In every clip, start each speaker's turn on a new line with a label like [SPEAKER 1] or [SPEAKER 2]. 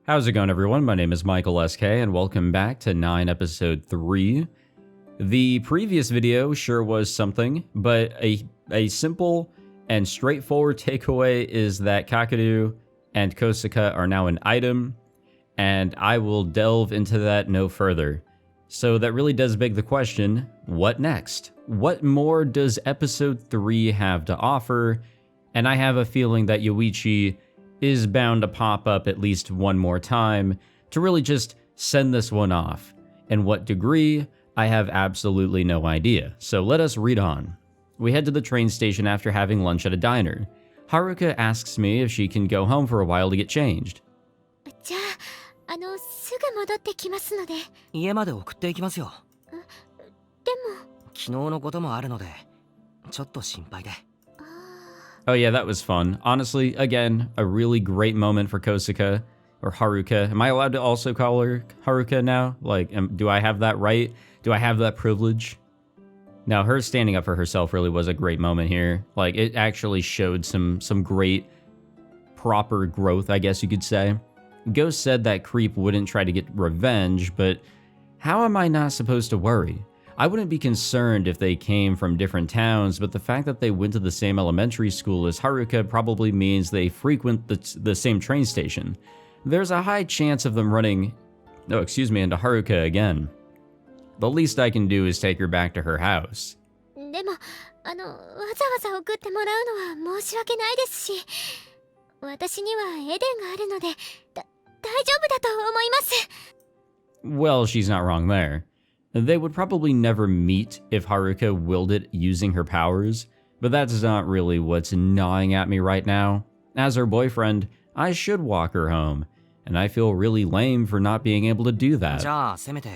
[SPEAKER 1] How's it going, everyone? My name is Michael SK, and welcome back to 9 Episode 3. The previous video sure was something, but a simple and straightforward takeaway is that Kakeru and Kosuka are now an item, and I will delve into that no further. So that really does beg the question, what next? What more does Episode 3 have to offer? And I have a feeling that Yoichi is bound to pop up at least one more time to really just send this one off. And what degree, I have absolutely no idea. So let us read on. We head to the train station after having lunch at a diner. Haruka asks me if she can go home for a while to get changed.
[SPEAKER 2] じゃあ、すぐ戻ってきますので。
[SPEAKER 3] 家まで送っていきますよ。
[SPEAKER 2] でも、
[SPEAKER 3] 昨日のこともあるので、ちょっと心配で。
[SPEAKER 1] Oh yeah, that was fun. Honestly, again, a really great moment for Kosuka, or Haruka. Am I allowed to also call her Haruka now? Like, do I have that right? Do I have that privilege? Now, her standing up for herself really was a great moment here. Like, it actually showed some great, proper growth, I guess you could say. Ghost said that Creep wouldn't try to get revenge, but how am I not supposed to worry? I wouldn't be concerned if they came from different towns, but the fact that they went to the same elementary school as Haruka probably means they frequent the same train station. There's a high chance of them running, into Haruka again. The least I can do is take her back to her house.
[SPEAKER 2] でも、わざわざ送ってもらうのは申し訳ないですし、私にはエデンがあるので、大丈夫だと思います。
[SPEAKER 1] Well, she's not wrong there. They would probably never meet if Haruka willed it using her powers, but that's not really what's gnawing at me right now. As her boyfriend, I should walk her home, and I feel really lame for not being able to do that.
[SPEAKER 3] じゃあ、せめて。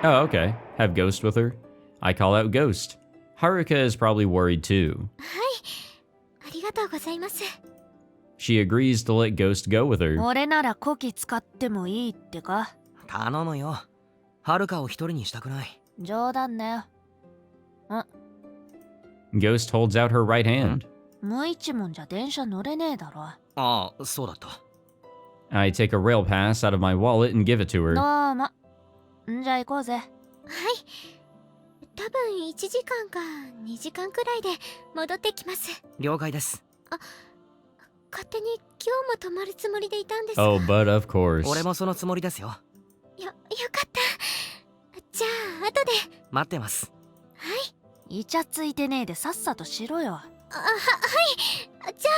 [SPEAKER 1] Oh, okay. Have Ghost with her? I call out Ghost. Haruka is probably worried too.
[SPEAKER 2] はい、ありがとうございます。
[SPEAKER 1] She agrees to let Ghost go with her.
[SPEAKER 4] 俺ならこき使ってもいいってか？
[SPEAKER 3] 頼むよ。はるかを一人にしたくない。
[SPEAKER 4] 冗談だよ。
[SPEAKER 1] Ghost holds out her right hand.
[SPEAKER 4] 無一文じゃ電車乗れねえだろ。
[SPEAKER 3] ああ、そうだった。
[SPEAKER 1] I take a rail pass out of my wallet and give it to her.
[SPEAKER 4] どうも。じゃあ行こうぜ。
[SPEAKER 2] はい。多分1時間か2時間くらいで戻ってきます。
[SPEAKER 3] 了解です。
[SPEAKER 2] 勝手に今日も泊まるつもりでいたんですが。
[SPEAKER 1] Oh, but of course.
[SPEAKER 3] 俺もそのつもりですよ。
[SPEAKER 2] よかった。じゃあ後で。
[SPEAKER 3] 待ってます。
[SPEAKER 2] はい。
[SPEAKER 4] イチャついてねえでさっさとしろよ。
[SPEAKER 2] はい。じゃ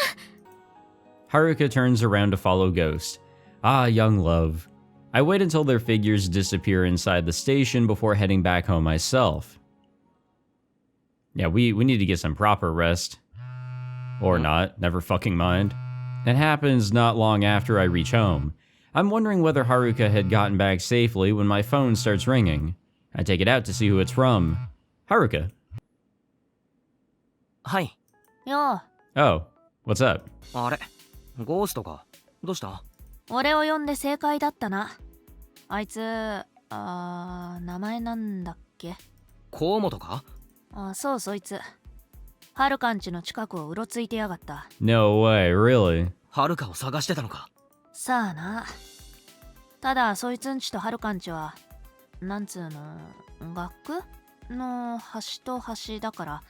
[SPEAKER 2] あ。
[SPEAKER 1] Haruka turns around to follow Ghost. Ah, young love. I wait until their figures disappear inside the station before heading back home myself. Yeah, we need to get some proper rest. Or not, never fucking mind. It happens not long after I reach home. I'm wondering whether Haruka had gotten back safely when my phone starts ringing. I take it out to see who it's from. Haruka.
[SPEAKER 3] はい。
[SPEAKER 4] よ
[SPEAKER 1] Oh, what's up?
[SPEAKER 3] あれ、ゴーストか。どうした？
[SPEAKER 4] 俺を呼んで正解だったな。あいつ、名前なんだっけ？
[SPEAKER 3] 河本か？
[SPEAKER 4] そうそいつ。はるかんちの近くをうろついてやがった。
[SPEAKER 1] No way, really?
[SPEAKER 3] はるかを探してたのか？
[SPEAKER 4] さあな。ただそいつんちとはるかんちはなんつうの、学の端と端だから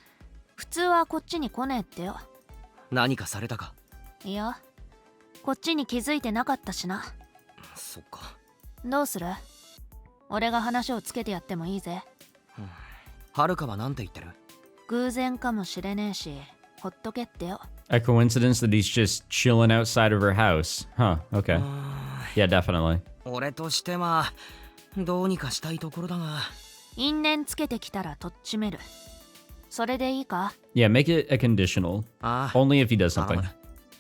[SPEAKER 4] 普通はこっちに来ねえってよ。
[SPEAKER 3] 何かされたか？
[SPEAKER 4] いや、こっちに気づいてなかったしな。
[SPEAKER 3] そっか。
[SPEAKER 4] どうする？俺が話をつけてやってもいいぜ。
[SPEAKER 3] はるかはなんて言ってる？
[SPEAKER 4] 偶然かもしれねえし、ほっとけってよ。
[SPEAKER 1] A coincidence that he's just chilling outside of her house. Huh, okay. Yeah, definitely.
[SPEAKER 3] 俺としてはどうにかしたいところだが。
[SPEAKER 4] 因縁つけてきたらとっちめる。それでいいか？
[SPEAKER 1] Yeah, make it a conditional. Only if he does something.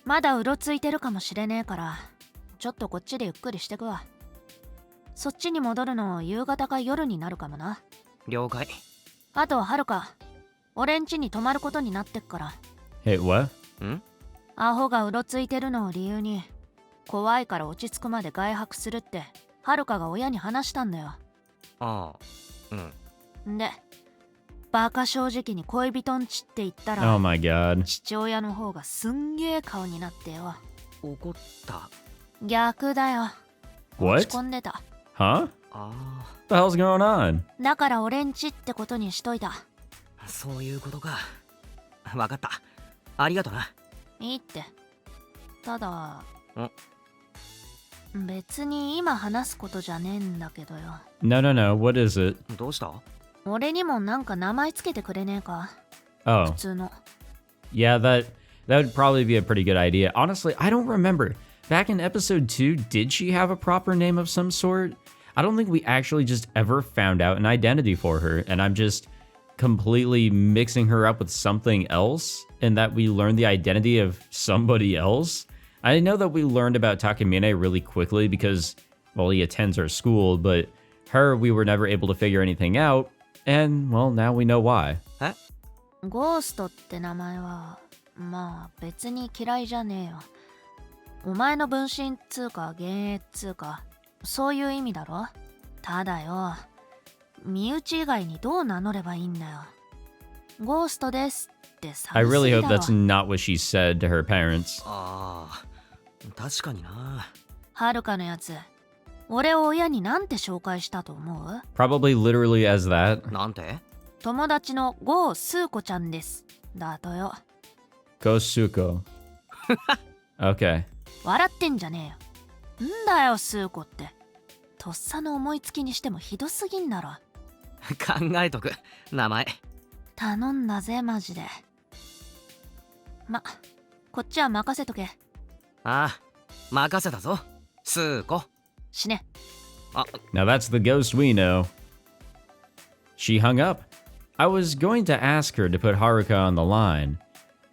[SPEAKER 4] まだうろついてるかもしれねえから、ちょっとこっちでゆっくりしてくわ。そっちに戻るの夕方か夜になるかもな。
[SPEAKER 3] 了解。
[SPEAKER 4] あとははるか、俺ん家に泊まることになってっから。
[SPEAKER 1] Hey, what?
[SPEAKER 4] アホがうろついてるのを理由に、怖いから落ち着くまで外泊するって、はるかが親に話したんだよ。
[SPEAKER 3] ああ、
[SPEAKER 4] んで、バカ正直に恋人んちって言ったら、
[SPEAKER 1] Oh my god.
[SPEAKER 4] 父親の方がすんげえ顔になってよ。
[SPEAKER 3] 怒った。
[SPEAKER 4] 逆だよ。
[SPEAKER 1] What?
[SPEAKER 4] 落ち込んでた。
[SPEAKER 1] Huh?
[SPEAKER 3] あ
[SPEAKER 1] What the hell's going on?
[SPEAKER 4] だから俺んちってことにしといた。
[SPEAKER 3] あ、そういうことか。わかった。ありがとな。
[SPEAKER 4] いいって。ただ別に今話すことじゃねえんだけどよ。
[SPEAKER 1] No, no, no. What is it?
[SPEAKER 3] どうした？
[SPEAKER 4] 俺にもなんか名前つけてくれねえか。
[SPEAKER 1] Oh,
[SPEAKER 4] 普通の。
[SPEAKER 1] yeah, that would probably be a pretty good idea. Honestly, I don't remember. Back in episode 2, did she have a proper name of some sort? I don't think we actually just ever found out an identity for her, and I'm just completely mixing her up with something else, and that we learned the identity of somebody else. I know that we learned about Takamine really quickly because, well, he attends our school, but her, we were never able to figure anything out, and, well, now we know why.
[SPEAKER 3] え？
[SPEAKER 4] ゴーストって名前はまあ別に嫌いじゃねえよ。お前の分身っつうか幻影っつうかそういう意味だろ。ただよ、身内以外にどう名乗ればいいんだよ。ゴーストですってさ。
[SPEAKER 1] I really hope that's not what she said to her parents.
[SPEAKER 3] ああ、確かにな。
[SPEAKER 4] はるかのやつ、俺を親になんて紹介したと思う？
[SPEAKER 1] Probably literally as that.
[SPEAKER 3] なんて？
[SPEAKER 4] 友達のゴースーコちゃんです。だとよ。
[SPEAKER 1] Kosuko. Okay.
[SPEAKER 4] 笑ってんじゃねえよ。んだよスーコって。とっさの思いつきにしてもひどすぎんだろ。
[SPEAKER 3] 考えとく。名前。
[SPEAKER 4] 頼んだぜマジで。ま、こっちは任せとけ。
[SPEAKER 3] ああ、任せたぞ。スーコ。
[SPEAKER 4] 死ね。
[SPEAKER 1] Now that's the ghost we know. She hung up. I was going to ask her to put Haruka on the line.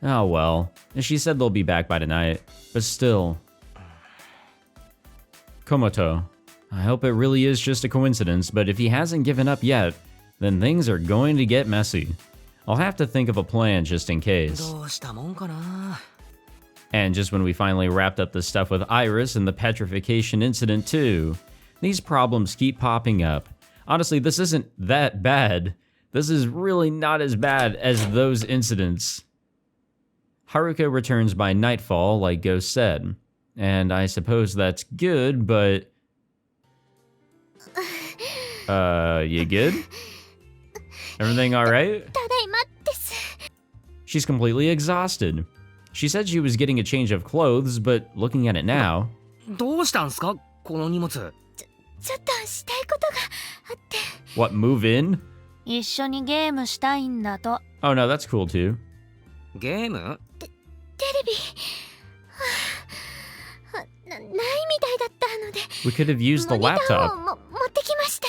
[SPEAKER 1] Oh well, she said they'll be back by tonight, but still. Komoto, I hope it really is just a coincidence, but if he hasn't given up yet, then things are going to get messy. I'll have to think of a plan just in case.
[SPEAKER 3] どうしたもんかな。
[SPEAKER 1] And just when we finally wrapped up the stuff with Iris and the petrification incident too, these problems keep popping up. Honestly, this isn't that bad. This is really not as bad as those incidents. Haruka returns by nightfall, like Ghost said. And I suppose that's good, but... you good? Everything alright?
[SPEAKER 2] ただいまです。
[SPEAKER 1] She's completely exhausted. She said she was getting a change of clothes, but looking at it now...
[SPEAKER 3] どうしたんすかこの荷物。
[SPEAKER 2] ちょっとしたいことがあって。
[SPEAKER 1] What, move in?
[SPEAKER 4] 一緒にゲームしたいんだと。
[SPEAKER 1] Oh no, that's cool too.
[SPEAKER 3] ゲーム？
[SPEAKER 2] テレビ、ないみたいだったので
[SPEAKER 1] We could have used the
[SPEAKER 2] モニター
[SPEAKER 1] laptop.
[SPEAKER 2] を持ってきました。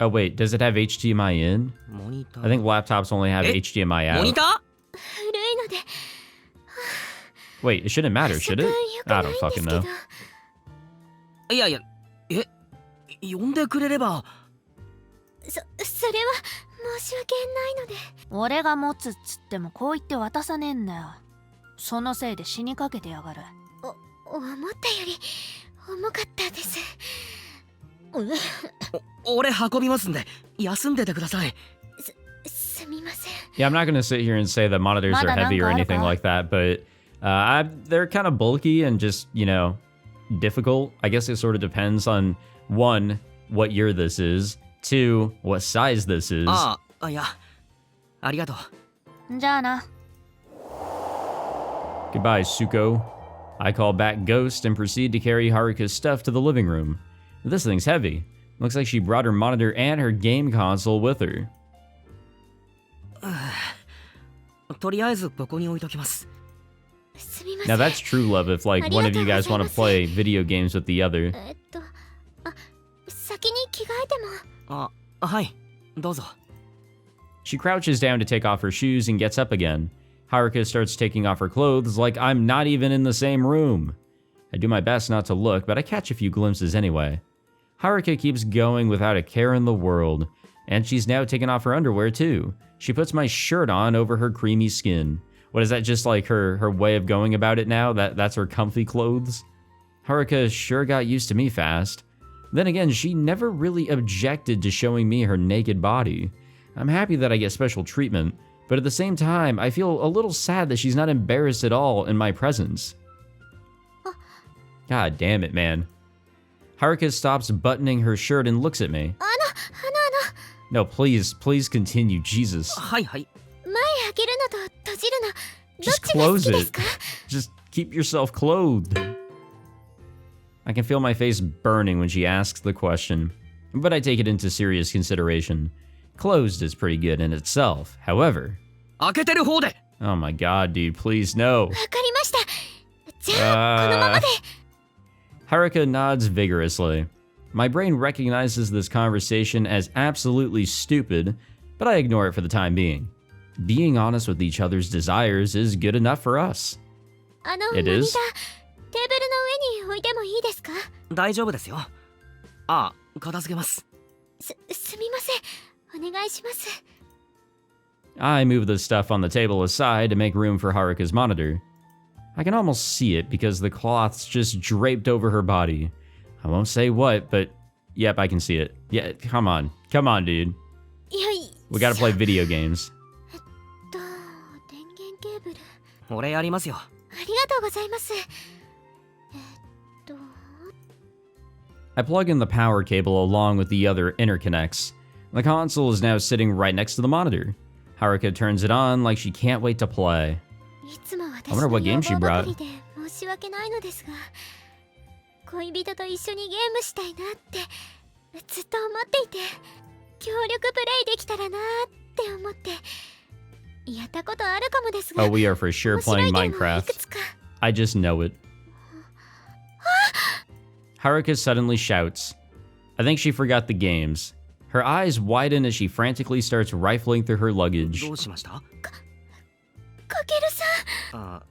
[SPEAKER 1] Oh wait, does it have HDMI in?
[SPEAKER 3] モニター。
[SPEAKER 1] I think laptops only have HDMI
[SPEAKER 3] モニ
[SPEAKER 1] out.
[SPEAKER 3] ター？
[SPEAKER 2] 古いので
[SPEAKER 1] Wait, it shouldn't matter,
[SPEAKER 2] パソ
[SPEAKER 1] should
[SPEAKER 2] コン
[SPEAKER 1] it?
[SPEAKER 2] 良く
[SPEAKER 1] I
[SPEAKER 2] ない
[SPEAKER 1] don't
[SPEAKER 2] んで
[SPEAKER 1] fucking
[SPEAKER 2] すけ
[SPEAKER 1] know.
[SPEAKER 2] ど。
[SPEAKER 3] いやいや、呼んでくれれば。
[SPEAKER 2] それは申し訳ないので。
[SPEAKER 4] 俺が持つっつってもこう言って渡さねえんだよ。そのせいで死にかけてやがる。
[SPEAKER 2] 思ったより重かったです。
[SPEAKER 3] 俺運びますんで、休んでてください。
[SPEAKER 2] すみません。
[SPEAKER 1] Yeah, I'm not going to sit here and say that monitors are heavy or anything like that, but they're kind of bulky and just, you know, difficult. I guess it sort of depends on, one, what year this is, two, what size this is.
[SPEAKER 3] いや、ありがとう。
[SPEAKER 4] じゃあな。
[SPEAKER 1] Goodbye, Suko. I call back Ghost and proceed to carry Haruka's stuff to the living room. This thing's heavy. Looks like she brought her monitor and her game console with her.
[SPEAKER 3] とりあえずここに置いときます。
[SPEAKER 2] すみませ
[SPEAKER 1] Now
[SPEAKER 2] ん。
[SPEAKER 1] that's true love if like one of you guys want to play video games with the other.
[SPEAKER 2] 先に着替えても。
[SPEAKER 3] はい、どうぞ。
[SPEAKER 1] She crouches down to take off her shoes and gets up again. Haruka starts taking off her clothes like I'm not even in the same room. I do my best not to look, but I catch a few glimpses anyway. Haruka keeps going without a care in the world, and she's now taken off her underwear too. She puts my shirt on over her creamy skin. What is that, just like her way of going about it now? That's her comfy clothes? Haruka sure got used to me fast. Then again, she never really objected to showing me her naked body. I'm happy that I get special treatment, but at the same time, I feel a little sad that she's not embarrassed at all in my presence.
[SPEAKER 2] あ
[SPEAKER 1] God damn it, man. Haruka stops buttoning her shirt and looks at me.
[SPEAKER 2] あの、
[SPEAKER 1] No, please continue, Jesus.
[SPEAKER 3] はいはい。
[SPEAKER 2] 前開けるのと閉じるの、どっ
[SPEAKER 1] Just
[SPEAKER 2] ちが好
[SPEAKER 1] close
[SPEAKER 2] きです
[SPEAKER 1] it.
[SPEAKER 2] か？
[SPEAKER 1] Just keep yourself clothed. I can feel my face burning when she asks the question, but I take it into serious consideration. Closed is pretty good in itself. However,
[SPEAKER 3] 開けてる方で。
[SPEAKER 1] oh my god, dude, please no.
[SPEAKER 2] わかりました。じゃあ、このままで。
[SPEAKER 1] Haruka nods vigorously. My brain recognizes this conversation as absolutely stupid, but I ignore it for the time being. Being honest with each other's desires is good enough for us.
[SPEAKER 2] あの、
[SPEAKER 1] It
[SPEAKER 2] モニ
[SPEAKER 1] is?
[SPEAKER 2] ター、テーブルの上に置いてもいいですか？
[SPEAKER 3] 大丈夫ですよ。ああ、片付けます。
[SPEAKER 2] すみません。お願いします。
[SPEAKER 1] I move the stuff on the table aside to make room for Haruka's monitor. I can almost see it because the cloth's just draped over her body. I won't say what, but yep, I can see it. Yeah, come on, dude.
[SPEAKER 2] よい
[SPEAKER 1] We gotta play video games.
[SPEAKER 2] 電源ケーブル。
[SPEAKER 3] 俺やりますよ。
[SPEAKER 2] ありがとうございます。
[SPEAKER 1] I plug in the power cable along with the other interconnects. The console is now sitting right next to the monitor. Haruka turns it on like she can't wait to play.
[SPEAKER 2] いつも私
[SPEAKER 1] I wonder
[SPEAKER 2] の
[SPEAKER 1] what
[SPEAKER 2] 要
[SPEAKER 1] game she
[SPEAKER 2] 望ば
[SPEAKER 1] brought.
[SPEAKER 2] かりで申し訳ないのですが、恋人と一緒にゲームしたいなってずっと思っていて、協力プレイできたらなって思ってやったことあるかもですが、
[SPEAKER 1] Oh, we are for sure
[SPEAKER 2] 面白
[SPEAKER 1] playing
[SPEAKER 2] いゲームをい
[SPEAKER 1] Minecraft.
[SPEAKER 2] くつか。
[SPEAKER 1] I just know it. Haruka suddenly shouts. I think she forgot the games. Her eyes widen as she frantically starts rifling through her luggage.
[SPEAKER 3] どうしました？
[SPEAKER 2] かけるさん、
[SPEAKER 3] あ、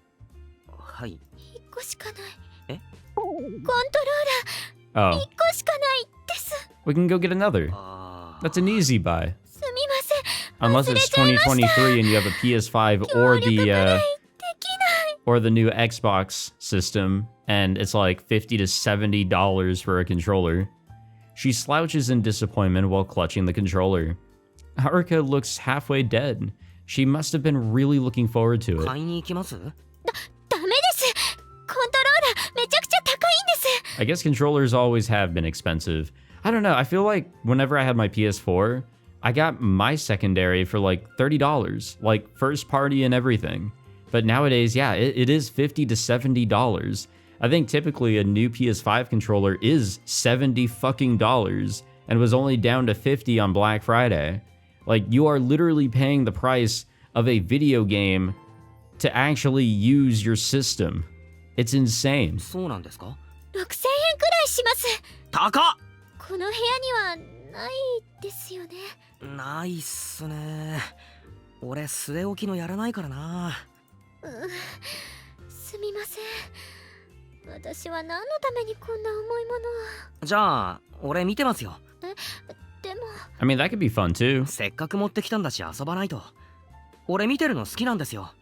[SPEAKER 3] はい。
[SPEAKER 2] 1個しかない。
[SPEAKER 3] え？
[SPEAKER 2] コントローラー
[SPEAKER 1] Oh,
[SPEAKER 2] 1個しかないです。
[SPEAKER 1] we can go get another.
[SPEAKER 3] ああ。
[SPEAKER 1] That's an easy buy.
[SPEAKER 2] すみません。
[SPEAKER 1] Unless it's 2023 and you have a PS5 or
[SPEAKER 2] 協力プレイできない
[SPEAKER 1] or the new Xbox system, and it's like $50 to $70 for a controller. She slouches in disappointment while clutching the controller. Haruka looks halfway dead. She must have been really looking forward to it.
[SPEAKER 3] 買いに行きます？
[SPEAKER 2] ダメです。コントローラーめちゃくちゃ高いんです。
[SPEAKER 1] I guess controllers always have been expensive. I don't know, I feel like whenever I had my PS4, I got my secondary for like $30, like first party and everything. But nowadays, yeah, it is $50 to $70. I think typically a new PS5 controller is $70 fucking dollars and was only down to $50 on Black Friday. Like, you are literally paying the price of a video game to actually use your system. It's insane.
[SPEAKER 3] そうなんですか？
[SPEAKER 2] 6000円くらいします。
[SPEAKER 3] 高っ！
[SPEAKER 2] この部屋にはないですよね。
[SPEAKER 3] ないっすね。俺据え置きのやらないからな。
[SPEAKER 2] すみません。私は何のためにこんな重いものを。
[SPEAKER 3] じゃあ俺見てますよ。
[SPEAKER 2] でも
[SPEAKER 1] I mean, that could be fun too.
[SPEAKER 3] せっかく持ってきたんだし遊ばないと。俺見てるの好きなんですよ。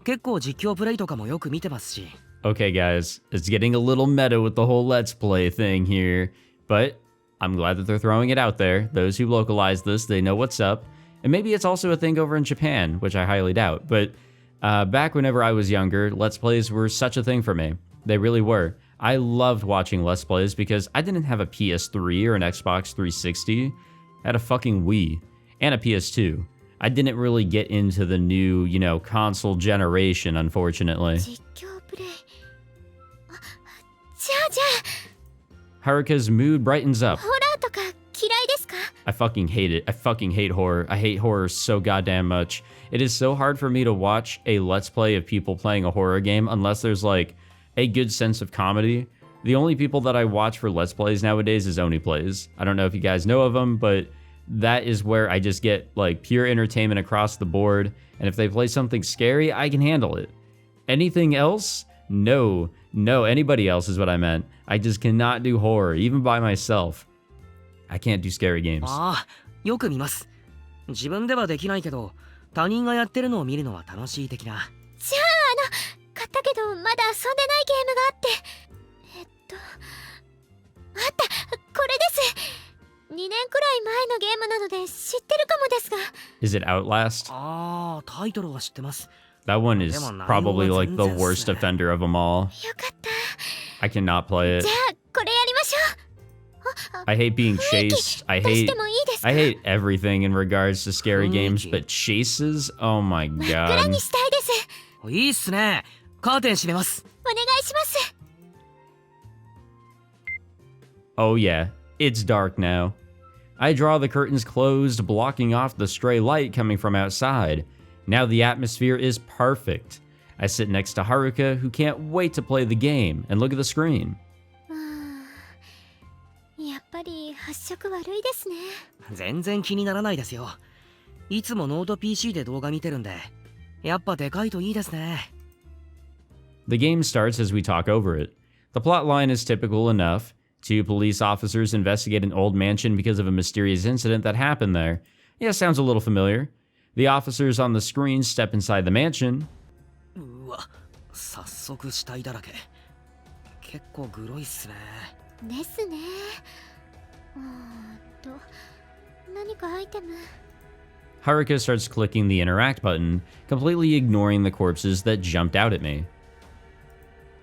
[SPEAKER 3] 結構実況プレイとかもよく見てますし。
[SPEAKER 1] Okay, guys, it's getting a little meta with the whole Let's Play thing here, but I'm glad that they're throwing it out there. Those who localize this, they know what's up. And maybe it's also a thing over in Japan, which I highly doubt. But back whenever I was younger, Let's Plays were such a thing for me. They really were. I loved watching Let's Plays because I didn't have a PS3 or an Xbox 360. I had a fucking Wii and a PS2. I didn't really get into the new, console generation, unfortunately.
[SPEAKER 2] 実況プレイ。じゃあ
[SPEAKER 1] Haruka's mood brightens up.
[SPEAKER 2] ホラーとか嫌いですか？
[SPEAKER 1] I fucking hate it. I fucking hate horror. I hate horror so goddamn much. It is so hard for me to watch a Let's Play of people playing a horror game unless there's like a good sense of comedy. The only people that I watch for Let's Plays nowadays is Oni Plays. I don't know if you guys know of them, but that is where I just get like pure entertainment across the board. And if they play something scary, I can handle it. Anything else? No, anybody else is what I meant. I just cannot do horror, even by myself. I can't do scary games.
[SPEAKER 3] ああ、よく見ます。自分ではできないけど、他人がやってるのを見るのは楽しい的な。
[SPEAKER 2] じゃあ買ったけどまだ遊んでないゲームがあって。あった、これです。2年くらい前のゲームなので知ってるかもですが。
[SPEAKER 1] Is it Outlast?
[SPEAKER 3] ああ、タイトルは知ってます。
[SPEAKER 1] That one is probably like the worst offender of them all.
[SPEAKER 2] よかった。
[SPEAKER 1] I cannot play
[SPEAKER 2] じ
[SPEAKER 1] it.
[SPEAKER 2] ゃあこれやりましょう。
[SPEAKER 1] I hate being chased. I
[SPEAKER 2] 出し
[SPEAKER 1] hate
[SPEAKER 2] てもいいですか？
[SPEAKER 1] I hate everything in regards to scary games,
[SPEAKER 3] Funky.
[SPEAKER 1] but chases? Oh my
[SPEAKER 2] 真っ暗
[SPEAKER 1] god.
[SPEAKER 2] にしたいです。
[SPEAKER 3] いいっすね。カーテン閉めます。
[SPEAKER 2] お願いします。
[SPEAKER 1] Oh yeah, it's dark now. I draw the curtains closed, blocking off the stray light coming from outside. Now the atmosphere is perfect. I sit next to Haruka, who can't wait to play the game, and look at the screen.
[SPEAKER 2] やっぱり発色悪いですね。
[SPEAKER 3] 全然気にならないですよ。いつもノート PC で動画見てるんで、やっぱでかいといいですね。
[SPEAKER 1] The game starts as we talk over it. The plot line is typical enough. Two police officers investigate an old mansion because of a mysterious incident that happened there. Yeah, sounds a little familiar. The officers on the screen step inside the mansion.
[SPEAKER 3] うわ、早速死体だらけ。結構グロいっすね。
[SPEAKER 2] ですね。何かアイテム。
[SPEAKER 1] Haruka starts clicking the interact button, completely ignoring the corpses that jumped out at me.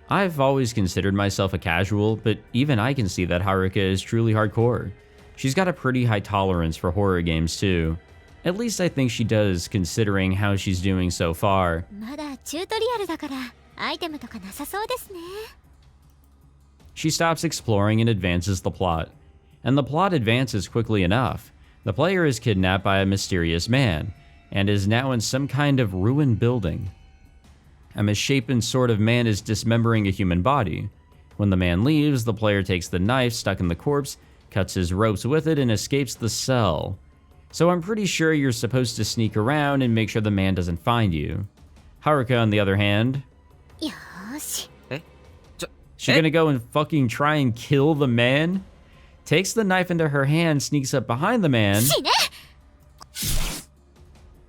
[SPEAKER 1] I've always considered myself a casual, but even I can see that Haruka is truly hardcore. She's got a pretty high tolerance for horror games too. At least I think she does, considering how she's doing so far.
[SPEAKER 2] まだチュートリアルだからアイテムとかなさそうですね。
[SPEAKER 1] She stops exploring and advances the plot. And the plot advances quickly enough. The player is kidnapped by a mysterious man, and is now in some kind of ruined building. A misshapen sort of man is dismembering a human body. When the man leaves, the player takes the knife stuck in the corpse, cuts his ropes with it, and escapes the cell. So I'm pretty sure you're supposed to sneak around and make sure the man doesn't find you. Haruka, on the other hand,
[SPEAKER 2] よーし。
[SPEAKER 1] she's gonna go and fucking try and kill the man? Takes the knife into her hand, sneaks up behind the man.
[SPEAKER 2] 死ね。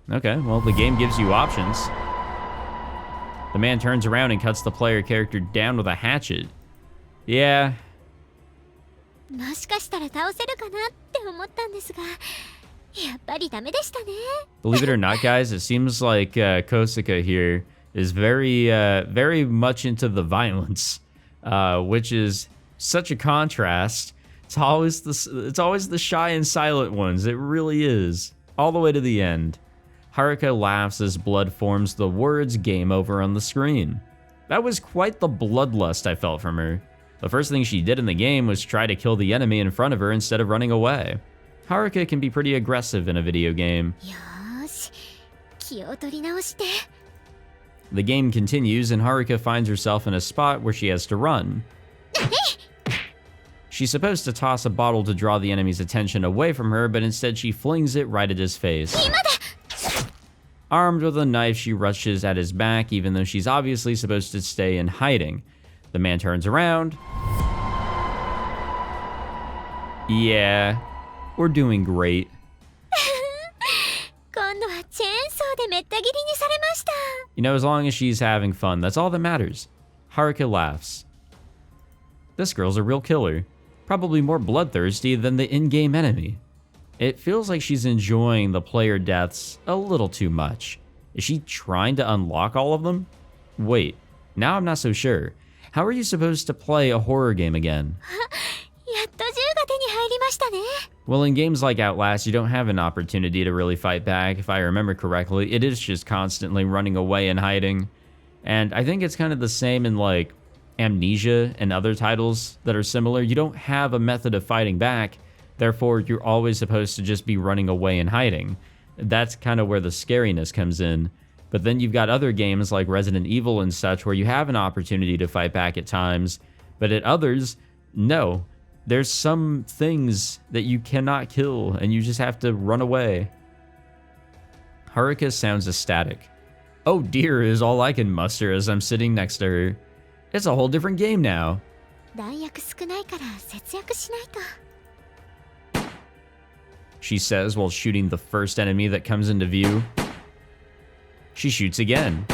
[SPEAKER 1] Okay, well, the game gives you options. The man turns around and cuts the player character down with a hatchet. Yeah,
[SPEAKER 2] もしかしたら倒せるかなって思ったんですが、やっぱりダメでしたね。
[SPEAKER 1] believe it or not, guys, it seems like Kosuka here is very much into the violence, which is such a contrast. It's always the shy and silent ones. It really is, all the way to the end. Haruka laughs as blood forms the words "game over" on the screen. That was quite the bloodlust I felt from her. The first thing she did in the game was try to kill the enemy in front of her instead of running away. Haruka can be pretty aggressive in a video game.
[SPEAKER 2] よーし、気を取り直して。
[SPEAKER 1] The game continues and Haruka finds herself in a spot where she has to run. She's supposed to toss a bottle to draw the enemy's attention away from her, but instead she flings it right at his face. Armed with a knife, she rushes at his back, even though she's obviously supposed to stay in hiding. The man turns around. Yeah, we're doing great.
[SPEAKER 2] 今度はチェーンソーでめった切りにされました。
[SPEAKER 1] You know, as long as she's having fun, that's all that matters. Haruka laughs. This girl's a real killer. Probably more bloodthirsty than the in-game enemy. It feels like she's enjoying the player deaths a little too much. Is she trying to unlock all of them? Wait, now I'm not so sure. How are you supposed to play a horror game again?
[SPEAKER 2] やっと銃が手に入りましたね。
[SPEAKER 1] Well, in games like Outlast, you don't have an opportunity to really fight back. If I remember correctly, it is just constantly running away and hiding. And I think it's kind of the same in like Amnesia and other titles that are similar. You don't have a method of fighting back. Therefore, you're always supposed to just be running away and hiding. That's kind of where the scariness comes in. But then you've got other games like Resident Evil and such where you have an opportunity to fight back at times. But at others, no. There's some things that you cannot kill and you just have to run away. Haruka sounds ecstatic. Oh dear is all I can muster as I'm sitting next to her. It's a whole different game now.
[SPEAKER 2] 弾薬少ないから節約しないと。
[SPEAKER 1] She says while shooting the first enemy that comes into view. She shoots again.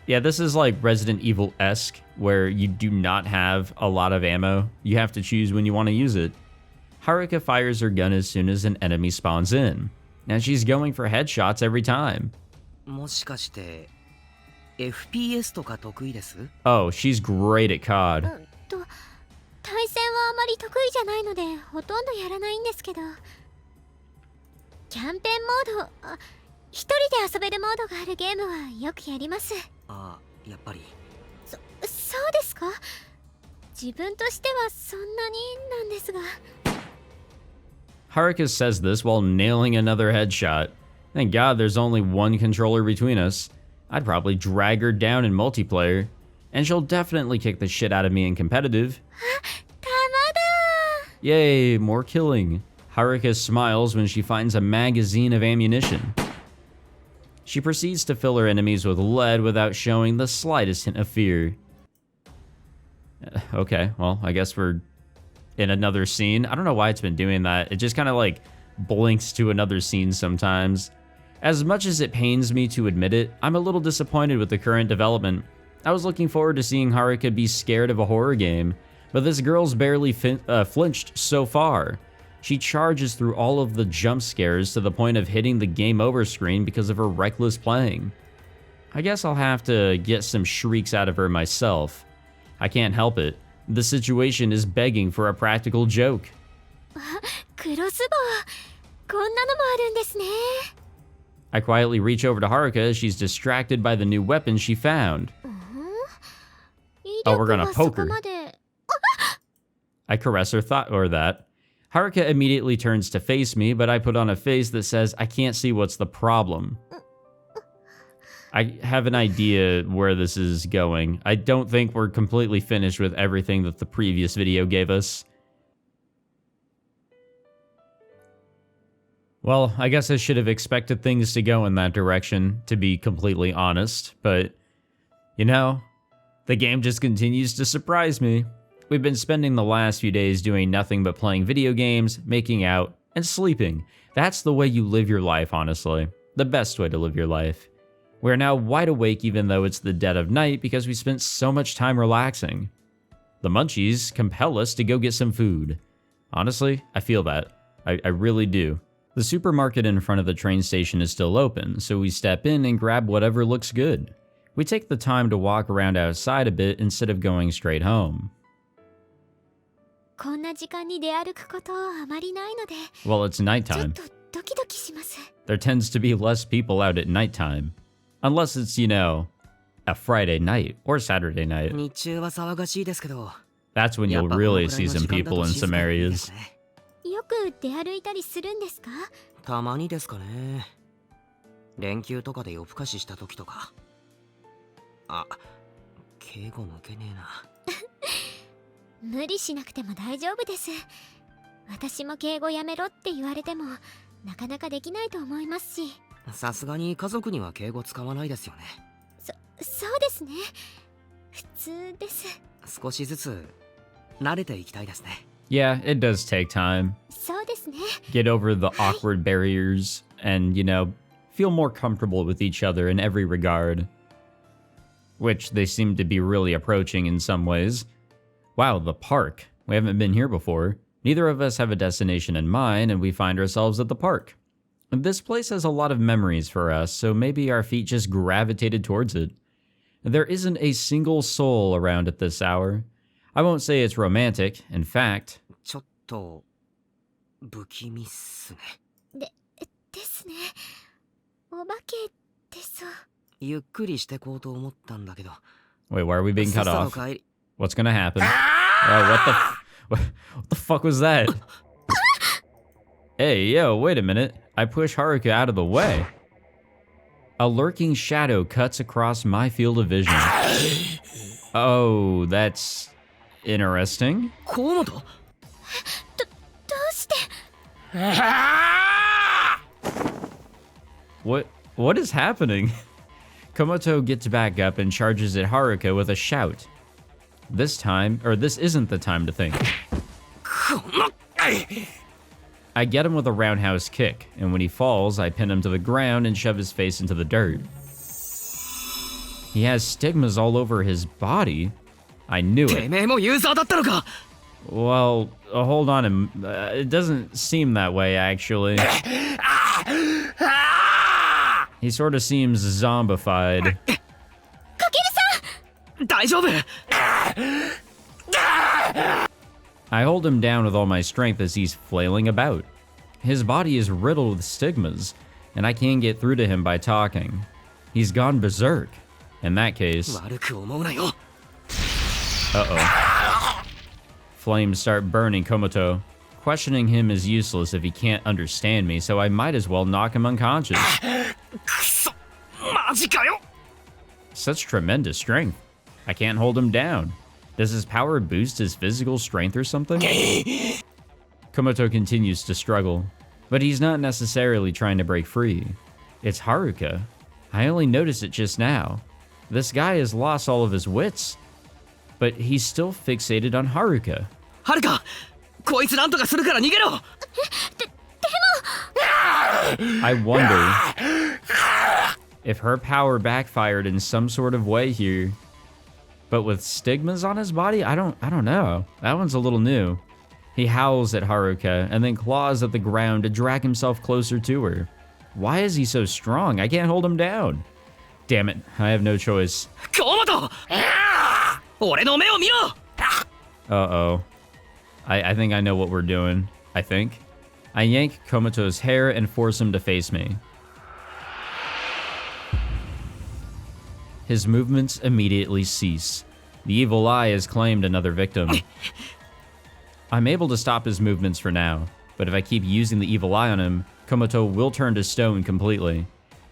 [SPEAKER 1] Yeah, this is like Resident Evil-esque, where you do not have a lot of ammo. You have to choose when you want to use it. Haruka fires her gun as soon as an enemy spawns in. Now she's going for headshots every time.
[SPEAKER 3] もしかして FPS とか得意です？
[SPEAKER 1] Oh, she's great at COD.
[SPEAKER 2] とり得意じゃないのでほとんどやらないんですけど、キャンペーンモード、一人で遊べるモードがあるゲームはよくやります。
[SPEAKER 3] ああ、やっぱり。
[SPEAKER 2] そうですか。自分としてはそんなになんですが。
[SPEAKER 1] Haruka says this while nailing another headshot. Thank God there's only one controller between us. I'd probably drag her down in multiplayer, and she'll definitely kick the shit out of me in competitive.
[SPEAKER 2] たまだ。
[SPEAKER 1] Yay, more killing. Haruka smiles when she finds a magazine of ammunition. She proceeds to fill her enemies with lead without showing the slightest hint of fear. Okay, well, I guess we're in another scene. I don't know why it's been doing that. It just kind of like blinks to another scene sometimes. As much as it pains me to admit it, I'm a little disappointed with the current development. I was looking forward to seeing Haruka be scared of a horror game, but this girl's barely flinched so far. She charges through all of the jump scares to the point of hitting the game over screen because of her reckless playing. I guess I'll have to get some shrieks out of her myself. I can't help it. The situation is begging for a practical joke.
[SPEAKER 2] クロスボウ、こんなのもあるんですね。
[SPEAKER 1] I quietly reach over to Haruka as she's distracted by the new weapon she found. Oh, we're gonna poke her. I caress her that. Haruka immediately turns to face me, but I put on a face that says I can't see what's the problem. I have an idea where this is going. I don't think we're completely finished with everything that the previous video gave us. Well, I guess I should have expected things to go in that direction, to be completely honest, but, you know, the game just continues to surprise me. We've been spending the last few days doing nothing but playing video games, making out, and sleeping. That's the way you live your life, honestly. The best way to live your life. We're now wide awake even though it's the dead of night because we spent so much time relaxing. The munchies compel us to go get some food. Honestly, I feel that. I really do. The supermarket in front of the train station is still open, so we step in and grab whatever looks good. We take the time to walk around outside a bit instead of going straight home.
[SPEAKER 2] こんな時間に出歩くことあまりないので、
[SPEAKER 1] Well, it's
[SPEAKER 2] ちょっ
[SPEAKER 1] nighttime.
[SPEAKER 2] とドキドキします。
[SPEAKER 1] There tends to be less people out at nighttime. Unless it's, you know, a Friday night or Saturday night.
[SPEAKER 3] 日中は騒がしいですけど。
[SPEAKER 1] That's when you'll really see some people in some areas.
[SPEAKER 2] よく出歩いたりするんですか？
[SPEAKER 3] たまにですかね。連休とかで夜更かしした時とか。あ、敬語抜けねえな。
[SPEAKER 2] 無理しなくても大丈夫です。私も敬語やめろって言われてもなかなかできないと思いますし。
[SPEAKER 3] さすがに家族には敬語使わないですよね。
[SPEAKER 2] そうですね。普通です。
[SPEAKER 3] 少しずつ慣れていきたいですね。
[SPEAKER 1] Yeah, it does take time.
[SPEAKER 2] そうですね。
[SPEAKER 1] Get over the awkward barriers and, you know, feel more comfortable with each other in every regard. Which they seem to be really approaching in some ways. Wow, the park. We haven't been here before. Neither of us have a destination in mind, and we find ourselves at the park. This place has a lot of memories for us, so maybe our feet just gravitated towards it. There isn't a single soul around at this hour. I won't say it's romantic, in fact.
[SPEAKER 3] ちょっと不気味っすね。
[SPEAKER 2] ですね。お化けってそう。
[SPEAKER 3] ゆっくりしてこうと思ったんだけど。
[SPEAKER 1] Wait, why are we being cut
[SPEAKER 3] さっ
[SPEAKER 1] off?
[SPEAKER 3] さと帰り。
[SPEAKER 1] What's gonna happen? What the fuck was that? Hey, yo, wait a minute. I push Haruka out of the way. A lurking shadow cuts across my field of vision. Oh, that's interesting.
[SPEAKER 3] 河本？
[SPEAKER 2] どうして？
[SPEAKER 1] What is happening? Komoto gets back up and charges at Haruka with a shout. This isn't the time to think. I get him with a roundhouse kick, and when he falls, I pin him to the ground and shove his face into the dirt. He has stigmas all over his body. I knew
[SPEAKER 3] て
[SPEAKER 1] it.
[SPEAKER 3] めえもユーザーだったのか。
[SPEAKER 1] Well, hold on. It doesn't seem that way, actually. He sort of seems zombified.
[SPEAKER 2] かけるさん。
[SPEAKER 3] 大丈夫？
[SPEAKER 1] I hold him down with all my strength as he's flailing about. His body is riddled with stigmas, and I can't get through to him by talking. He's gone berserk. In that case... Uh-oh. Flames start burning Komoto. Questioning him is useless if he can't understand me, so I might as well knock him unconscious. Such tremendous strength. I can't hold him down. Does his power boost his physical strength or something? Komoto continues to struggle, but he's not necessarily trying to break free. It's Haruka. I only noticed it just now. This guy has lost all of his wits, but he's still fixated on Haruka.
[SPEAKER 3] Haruka!
[SPEAKER 1] I wonder if her power backfired in some sort of way here. But with stigmas on his body, I don't know. That one's a little new. He howls at Haruka and then claws at the ground to drag himself closer to her. Why is he so strong? I can't hold him down. Damn it, I have no choice. Uh-oh. I think I know what we're doing. I think. I yank Komoto's hair and force him to face me. His movements immediately cease. The evil eye has claimed another victim. I'm able to stop his movements for now, but if I keep using the evil eye on him, Komoto will turn to stone completely,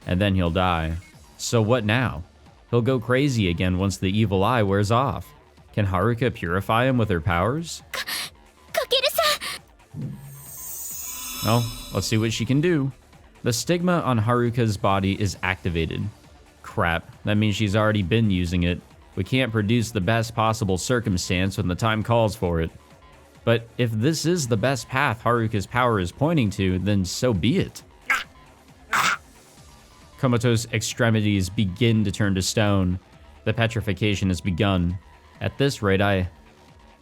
[SPEAKER 1] and then he'll die. So what now? He'll go crazy again once the evil eye wears off. Can Haruka purify him with her powers?
[SPEAKER 2] Kakeru-san!
[SPEAKER 1] Well, let's see what she can do. The stigma on Haruka's body is activated. Crap, that means she's already been using it. We can't produce the best possible circumstance when the time calls for it. But if this is the best path Haruka's power is pointing to, then so be it. Komoto's extremities begin to turn to stone. The petrification has begun. At this rate,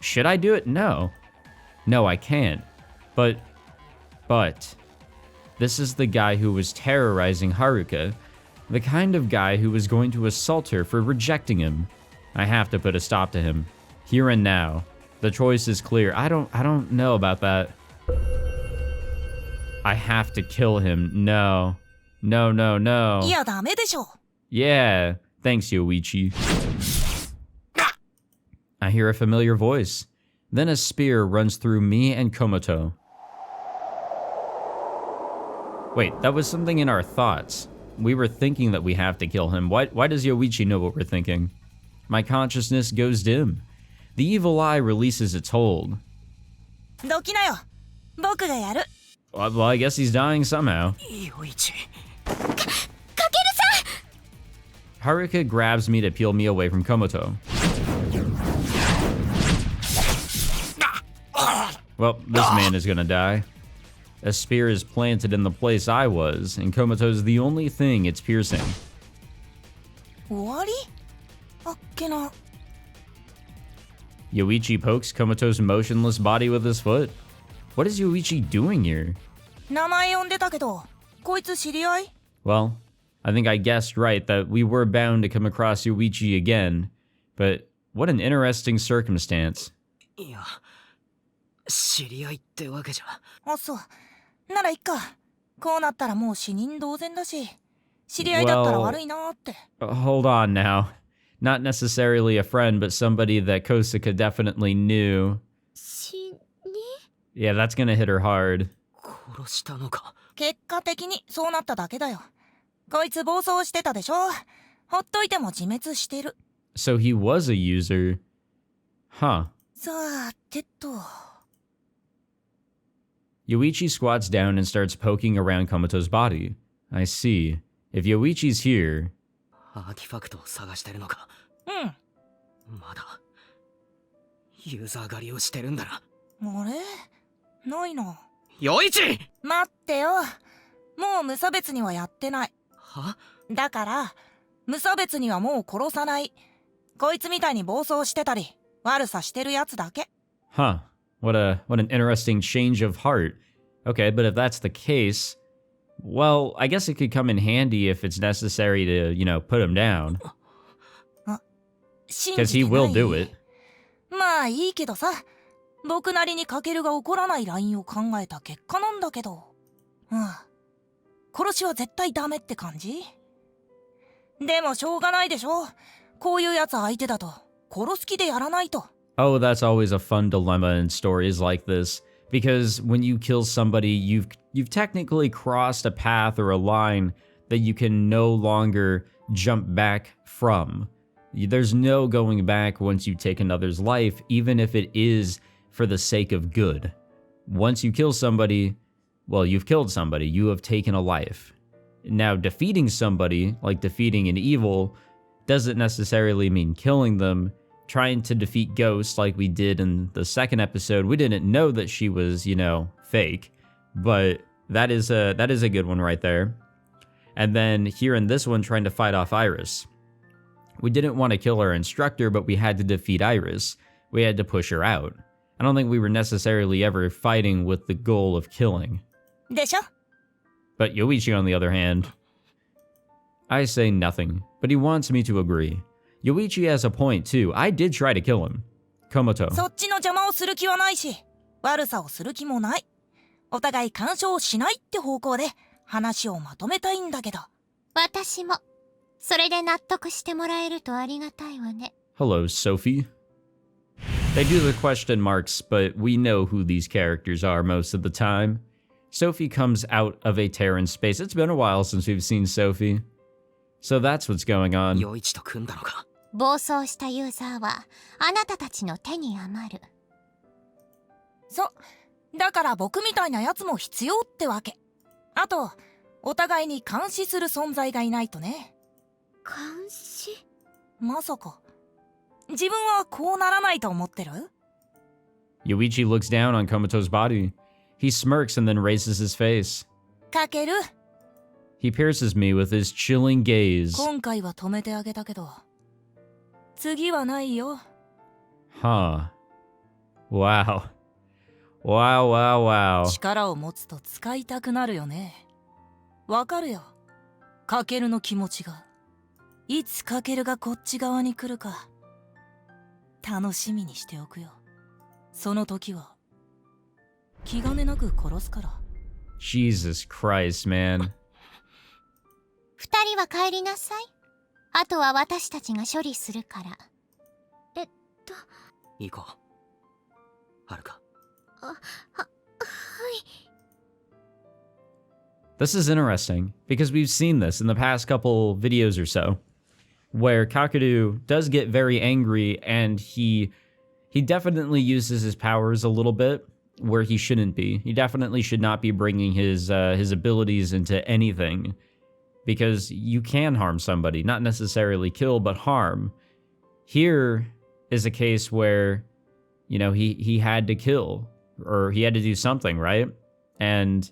[SPEAKER 1] should I do it? No. No, I can't. But, this is the guy who was terrorizing Haruka. The kind of guy who was going to assault her for rejecting him. I have to put a stop to him. Here and now. The choice is clear. I don't know about that. I have to kill him. No. No, no, no. Yeah. Thanks, Yoichi. I hear a familiar voice. Then a spear runs through me and Komoto. Wait, that was something in our thoughts. We were thinking that we have to kill him. Why does Yoichi know what we're thinking? My consciousness goes dim. The evil eye releases its hold. Well, I guess he's dying somehow.
[SPEAKER 2] Kakeru-san!
[SPEAKER 1] Haruka grabs me to peel me away from Komoto. Well, this man is gonna die. A spear is planted in the place I was, and Komoto's the only thing it's piercing. Yoichi pokes Komoto's motionless body with his foot. What is Yoichi doing here? Well, I think I guessed right that we were bound to come across Yoichi again, but what an interesting circumstance. Hold on now. Not necessarily a friend, but somebody that Kosaka definitely knew. Yeah, that's gonna hit her hard. So he was a user. Huh. Yoichi squats down and starts poking around Komoto's body. I see. If Yoichi's here...
[SPEAKER 3] Yoichi!
[SPEAKER 4] 待ってよ。もう無差別にはやってない。
[SPEAKER 3] は？
[SPEAKER 4] だから、無差別にはもう殺さない。こいつみたいに暴走してたり、悪さしてるやつだけ。
[SPEAKER 1] Huh. What an interesting change of heart. Okay, but if that's the case, well, I guess it could come in handy if it's necessary to, put him down. Because he will do it.
[SPEAKER 4] まあいいけどさ。
[SPEAKER 5] 僕なりにカケルが怒らないラインを考えた結果なんだけど。殺しは絶対ダメって感じ？でもしょうがないでしょ。こういうやつ相手だと殺す気でやらないと。
[SPEAKER 1] Oh, that's always a fun dilemma in stories like this, because when you kill somebody, you've technically crossed a path or a line that you can no longer jump back from. There's no going back once you take another's life, even if it is for the sake of good. Once you kill somebody, well, you've killed somebody, you have taken a life. Now, defeating somebody, like defeating an evil, doesn't necessarily mean killing them. Trying to defeat Ghost like we did in the second episode, we didn't know that she was, fake, but that is a good one right there. And then here in this one, trying to fight off Iris. We didn't want to kill our instructor, but we had to defeat Iris. We had to push her out. I don't think we were necessarily ever fighting with the goal of killing.
[SPEAKER 5] でしょ？
[SPEAKER 1] But Yoichi, on the other hand, I say nothing, but he wants me to agree. Yoichi has a point too. I did try to kill him. Komoto.
[SPEAKER 5] そっちの邪魔をする気はないし、悪さをする気もない。お互い干渉しないって方向で話をまとめたいんだけど。
[SPEAKER 2] 私もそれで納得してもらえるとありがたいわね。
[SPEAKER 1] Hello, Sophie. They do the question marks, but we know who these characters are most of the time. Sophie comes out of a tear in space. It's been a while since we've seen Sophie. So that's what's going on.
[SPEAKER 3] 陽一と組んだのか。
[SPEAKER 2] 暴走したユーザーはあなたたちの手に余る。
[SPEAKER 5] だから僕みたいなやつも必要ってわけ。あと、お互いに監視する存在がいないとね。
[SPEAKER 2] 監視？
[SPEAKER 5] まさか、自分はこうならないと思ってる？
[SPEAKER 1] Yoichi looks down on Komoto's body. He smirks and then raises his face.
[SPEAKER 5] かける。
[SPEAKER 1] He pierces me with his chilling gaze.
[SPEAKER 5] 今回は止めてあげたけど、次はないよ。
[SPEAKER 1] Huh. Wow. Wow, wow, wow.
[SPEAKER 5] 力を持つと使いたくなるよね。わかるよ。かけるの気持ちが。いつかけるがこっち側に来るか。楽しみにしておくよ。その時は気兼ねなく殺すから。
[SPEAKER 1] Jesus Christ, man.
[SPEAKER 2] 二人は帰りなさい。あとは私たちが処理するから。
[SPEAKER 3] 行こう。はるか。
[SPEAKER 2] はい。
[SPEAKER 1] This is interesting, because we've seen this in the past couple videos or so, where Kakeru does get very angry, and he definitely uses his powers a little bit where he shouldn't be. He definitely should not be bringing his abilities into anything, because you can harm somebody, not necessarily kill, but harm. Here is a case where, he had to kill, or he had to do something, right? And,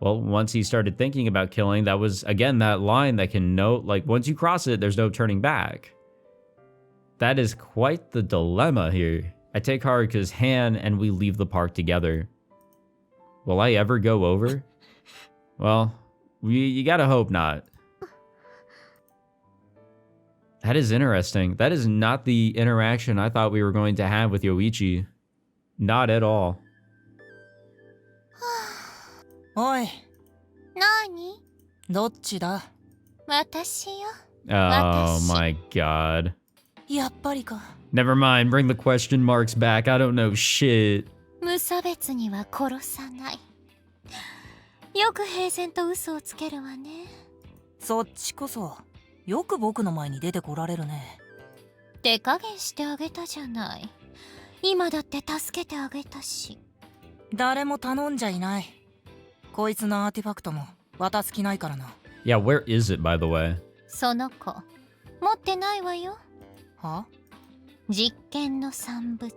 [SPEAKER 1] well, once he started thinking about killing, that was, again, that line that can once you cross it, there's no turning back. That is quite the dilemma here. I take Haruka's hand and we leave the park together. Will I ever go over? Well, you gotta hope not. That is interesting. That is not the interaction I thought we were going to have with Yoichi. Not at all.
[SPEAKER 5] おい、
[SPEAKER 2] 何？
[SPEAKER 5] どっちだ？
[SPEAKER 2] 私よ。
[SPEAKER 1] Oh my god.
[SPEAKER 5] やっぱりか。
[SPEAKER 1] Never mind, bring the question marks back. I don't know shit.
[SPEAKER 2] 無差別には殺さない。よく平然と嘘をつけるわね。
[SPEAKER 5] そっちこそ、よく僕の前に出てこられるね。
[SPEAKER 2] 手加減してあげたじゃない。今だって助けてあげたし。
[SPEAKER 5] 誰も頼んじゃいない。こいつのアーティファクトも渡す気ないからな。
[SPEAKER 1] Yeah, where is it, by the way?
[SPEAKER 2] その子、持ってないわよ。
[SPEAKER 5] は？
[SPEAKER 2] 実験の産物。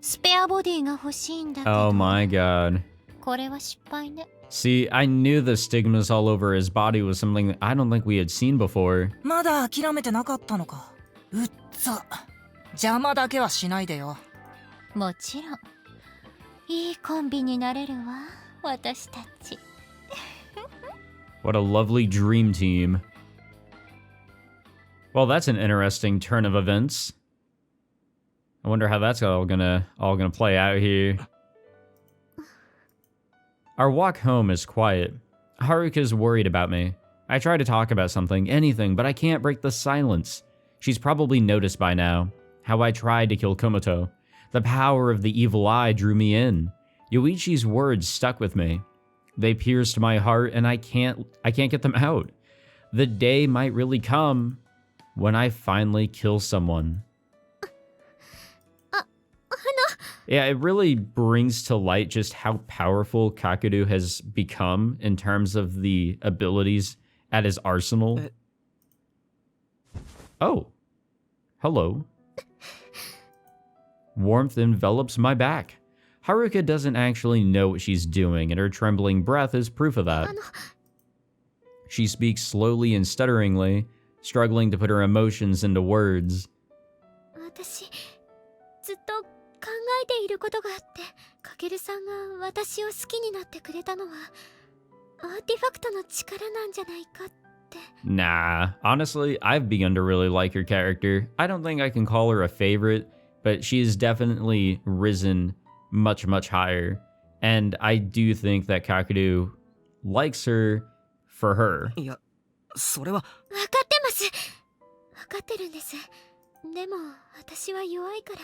[SPEAKER 2] スペアボディが欲しいんだけど。
[SPEAKER 1] Oh my god.
[SPEAKER 2] これは失敗ね。
[SPEAKER 1] See, I knew the stigmas all over his body was something that I don't think we had seen before.
[SPEAKER 5] まだ諦めてなかったのか。うっざ。邪魔だけはしないでよ。
[SPEAKER 2] もちろん。いいコンビになれるわ、私たち。
[SPEAKER 1] What a lovely dream team. Well, that's an interesting turn of events. I wonder how that's all gonna play out here. Our walk home is quiet. Haruka's worried about me. I try to talk about something, anything, but I can't break the silence. She's probably noticed by now how I tried to kill Komoto. The power of the evil eye drew me in. Yoichi's words stuck with me. They pierced my heart and I can't get them out. The day might really come when I finally kill someone. Yeah, it really brings to light just how powerful Kakeru has become in terms of the abilities at his arsenal. Oh, hello. Warmth envelops my back. Haruka doesn't actually know what she's doing, and her trembling breath is proof of that. She speaks slowly and stutteringly, struggling to put her emotions into words.
[SPEAKER 2] 私ずっと考えていることがあって、かけるさんが私を好きになってくれたのはアーティファクトの力なんじゃないかって。
[SPEAKER 1] Nah, honestly, I've begun to really like her character. I don't think I can call her a favorite, but she has definitely risen much, much higher. And I do think that Kakeru likes her for her.
[SPEAKER 3] いや、それは。
[SPEAKER 2] 分かってます。分かってるんです。でも私は弱いから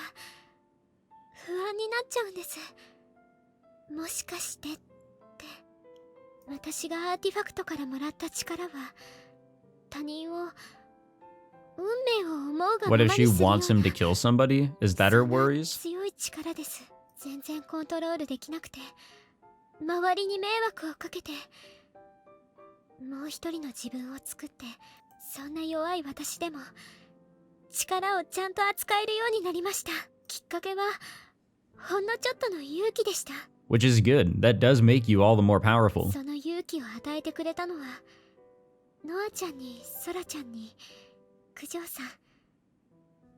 [SPEAKER 2] 不安になっちゃうんです。もしかしてって。私がアーティファクトからもらった力は他人を運命を思うがま
[SPEAKER 1] What
[SPEAKER 2] ま
[SPEAKER 1] if
[SPEAKER 2] に
[SPEAKER 1] she
[SPEAKER 2] するような
[SPEAKER 1] wants him to kill somebody? Is that her
[SPEAKER 2] そんな
[SPEAKER 1] worries?
[SPEAKER 2] 強い力です。全然コントロールできなくて周りに迷惑をかけてもう一人の自分を作って、そんな弱い私でも力をちゃんと扱えるようになりました。きっかけはほんのちょっとの勇気でした。
[SPEAKER 1] Which is good. That does make you all the more powerful.
[SPEAKER 2] その勇気を与えてくれたのはノアちゃんにソラちゃんに九条さん、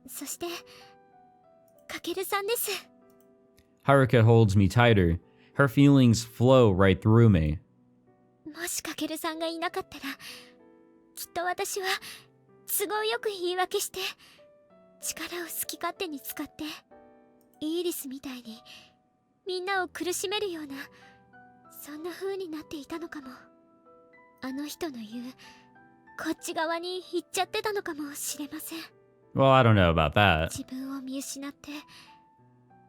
[SPEAKER 2] そしてかけるさんです。
[SPEAKER 1] Haruka holds me tighter. Her feelings flow right through me.
[SPEAKER 2] もしかけるさんがいなかったらきっと私は都合よく言い訳して力を好き勝手に使ってイーリスみたいにみんなを苦しめるようなそんな風になっていたのかも。あの人の言うこっち側に行っちゃってたのかもしれません。
[SPEAKER 1] Well, I don't know about that.
[SPEAKER 2] 自分を見失って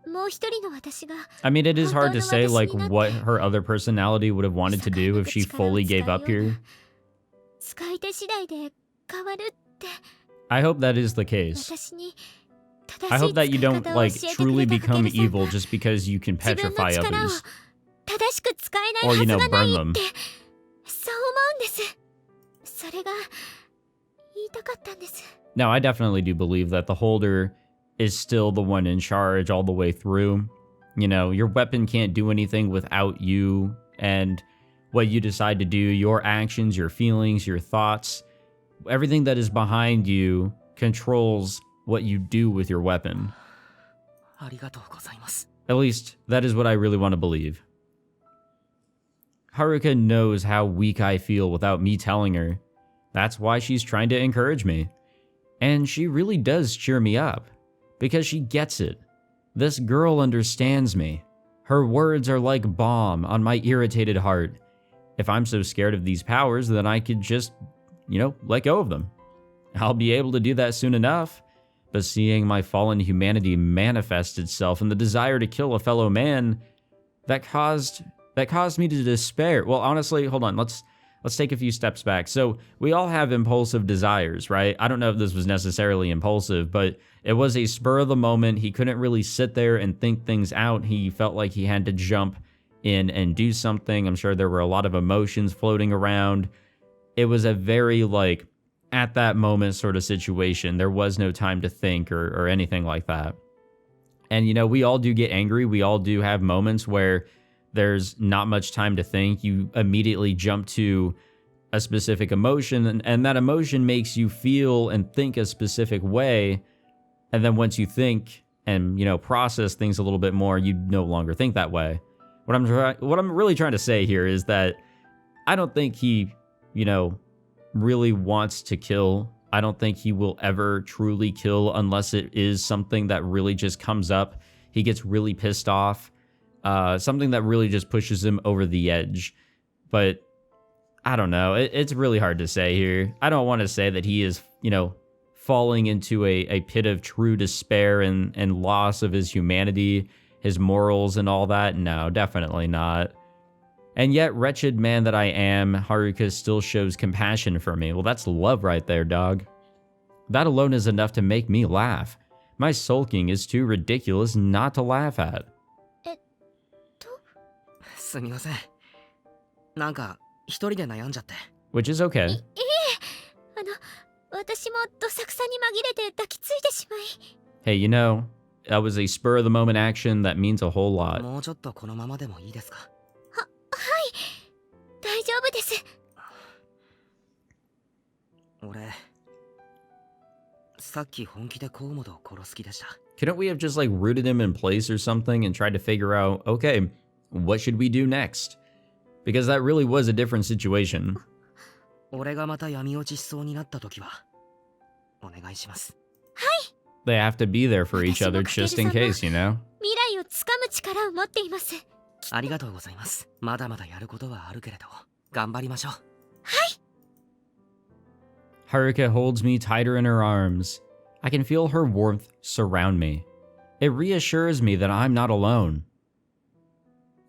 [SPEAKER 2] もう一人の私が
[SPEAKER 1] I mean, it is hard to say like what her other personality would have wanted to do if she fully gave up here.
[SPEAKER 2] 使い手次第で変わるって。
[SPEAKER 1] I hope that is the case.
[SPEAKER 2] 私に
[SPEAKER 1] I hope that you don't like truly become evil just because you can
[SPEAKER 2] 自分の
[SPEAKER 1] petrify
[SPEAKER 2] 力を
[SPEAKER 1] others.
[SPEAKER 2] 正しく使えない
[SPEAKER 1] Or,
[SPEAKER 2] は
[SPEAKER 1] you
[SPEAKER 2] ず
[SPEAKER 1] know,
[SPEAKER 2] がない
[SPEAKER 1] burn them.
[SPEAKER 2] ってそう思うんです。それが言いたかったんです。
[SPEAKER 1] Now, I definitely do believe that the holder is still the one in charge all the way through. You know, your weapon can't do anything without you, and what you decide to do, your actions, your feelings, your thoughts, everything that is behind you controls what you do with your weapon.
[SPEAKER 3] ありがとうございます。
[SPEAKER 1] At least, that is what I really want to believe. Haruka knows how weak I feel without me telling her. That's why she's trying to encourage me. And she really does cheer me up, because she gets it. This girl understands me. Her words are like balm on my irritated heart. If I'm so scared of these powers, then I could just, you know, let go of them. I'll be able to do that soon enough. But seeing my fallen humanity manifest itself in the desire to kill a fellow man, that caused me to despair. Well, honestly, hold on. Let's take a few steps back. So we all have impulsive desires, right? I don't know if this was necessarily impulsive, but it was a spur of the moment. He couldn't really sit there and think things out. He felt like he had to jump in and do something. I'm sure there were a lot of emotions floating around. It was a very like at that moment sort of situation. There was no time to think or anything like that. And you know, we all do get angry. We all do have moments where there's not much time to think. You immediately jump to a specific emotion, and that emotion makes you feel and think a specific way. And then once you think and, you know, process things a little bit more, you no longer think that way. What I'm really trying to say here is that I don't think he, you know, really wants to kill I don't think he will ever truly kill unless it is something that really just comes up. He gets really pissed off. Something that really just pushes him over the edge. But I don't know. It's really hard to say here. I don't want to say that he is, falling into a pit of true despair and loss of his humanity, his morals, and all that. No, definitely not. And yet, wretched man that I am, Haruka still shows compassion for me. Well, that's love right there, dog. That alone is enough to make me laugh. My sulking is too ridiculous not to laugh at.
[SPEAKER 3] すみません。なんか一人で悩んじゃって。
[SPEAKER 1] Which is okay.
[SPEAKER 2] 私もどさくさに紛れて抱きついてしまい。
[SPEAKER 1] Hey, that was a spur of the moment action that means a whole lot.
[SPEAKER 3] もうちょっとこのままでもいいですか。
[SPEAKER 2] はい、大丈夫です。
[SPEAKER 3] 俺、さっき本気で河本を殺す気でした。
[SPEAKER 1] Couldn't we have just rooted him in place or something and tried to figure out, okay, what should we do next? Because that really was a different situation.
[SPEAKER 3] 俺がまた闇落ちしそうになった時はお願いします。
[SPEAKER 2] はい。
[SPEAKER 1] They have to be there for each other just in case,
[SPEAKER 2] 未来をつかむ力を持っています。
[SPEAKER 3] ありがとうございます。まだまだやることはあるけれど、頑張りましょう。はい。
[SPEAKER 1] Haruka holds me tighter in her arms. I can feel her warmth surround me. It reassures me that I'm not alone.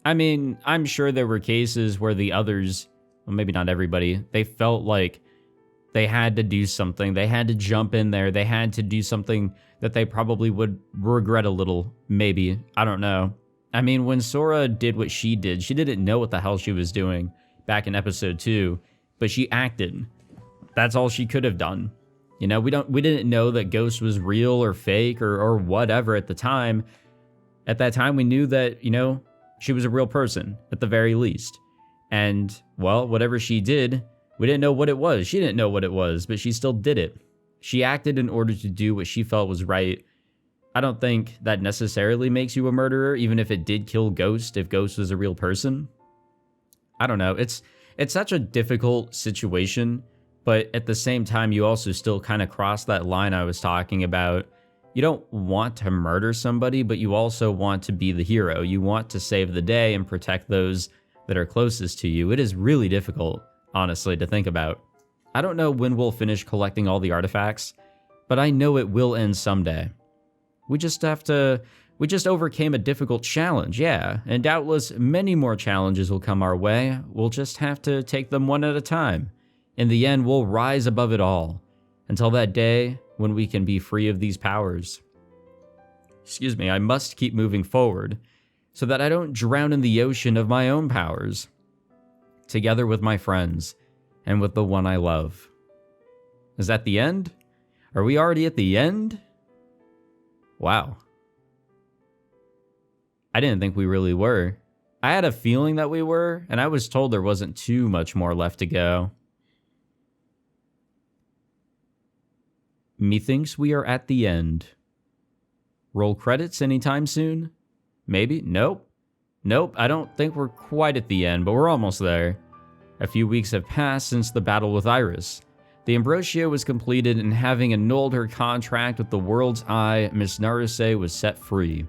[SPEAKER 1] I mean, I'm sure there were cases where the others, well, maybe not everybody, they felt like they had to do something. They had to jump in there. They had to do something that they probably would regret a little, maybe. I don't know. I mean, when Sora did what she didn't know what the hell she was doing back in episode 2, but she acted. That's all she could have done. We didn't know that Ghost was real or fake or whatever at the time. At that time, we knew that, she was a real person, at the very least. And, well, whatever she did, we didn't know what it was. She didn't know what it was, but she still did it. She acted in order to do what she felt was right. I don't think that necessarily makes you a murderer, even if it did kill Ghost, if Ghost was a real person. I don't know. It's such a difficult situation, but at the same time, you also still kind of cross that line I was talking about. You don't want to murder somebody, but you also want to be the hero. You want to save the day and protect those that are closest to you. It is really difficult, honestly, to think about. I don't know when we'll finish collecting all the artifacts, but I know it will end someday. We just overcame a difficult challenge, yeah, and doubtless many more challenges will come our way. We'll just have to take them one at a time. In the end, we'll rise above it all, until that day when we can be free of these powers. Excuse me, I must keep moving forward, so that I don't drown in the ocean of my own powers, together with my friends, and with the one I love. Is that the end? Are we already at the end? Wow. I didn't think we really were. I had a feeling that we were, and I was told there wasn't too much more left to go. Methinks we are at the end. Roll credits anytime soon? Maybe? Nope. Nope, I don't think we're quite at the end, but we're almost there. A few weeks have passed since the battle with Iris. The Ambrosio was completed, and having annulled her contract with the World's Eye, Miss Naruse was set free.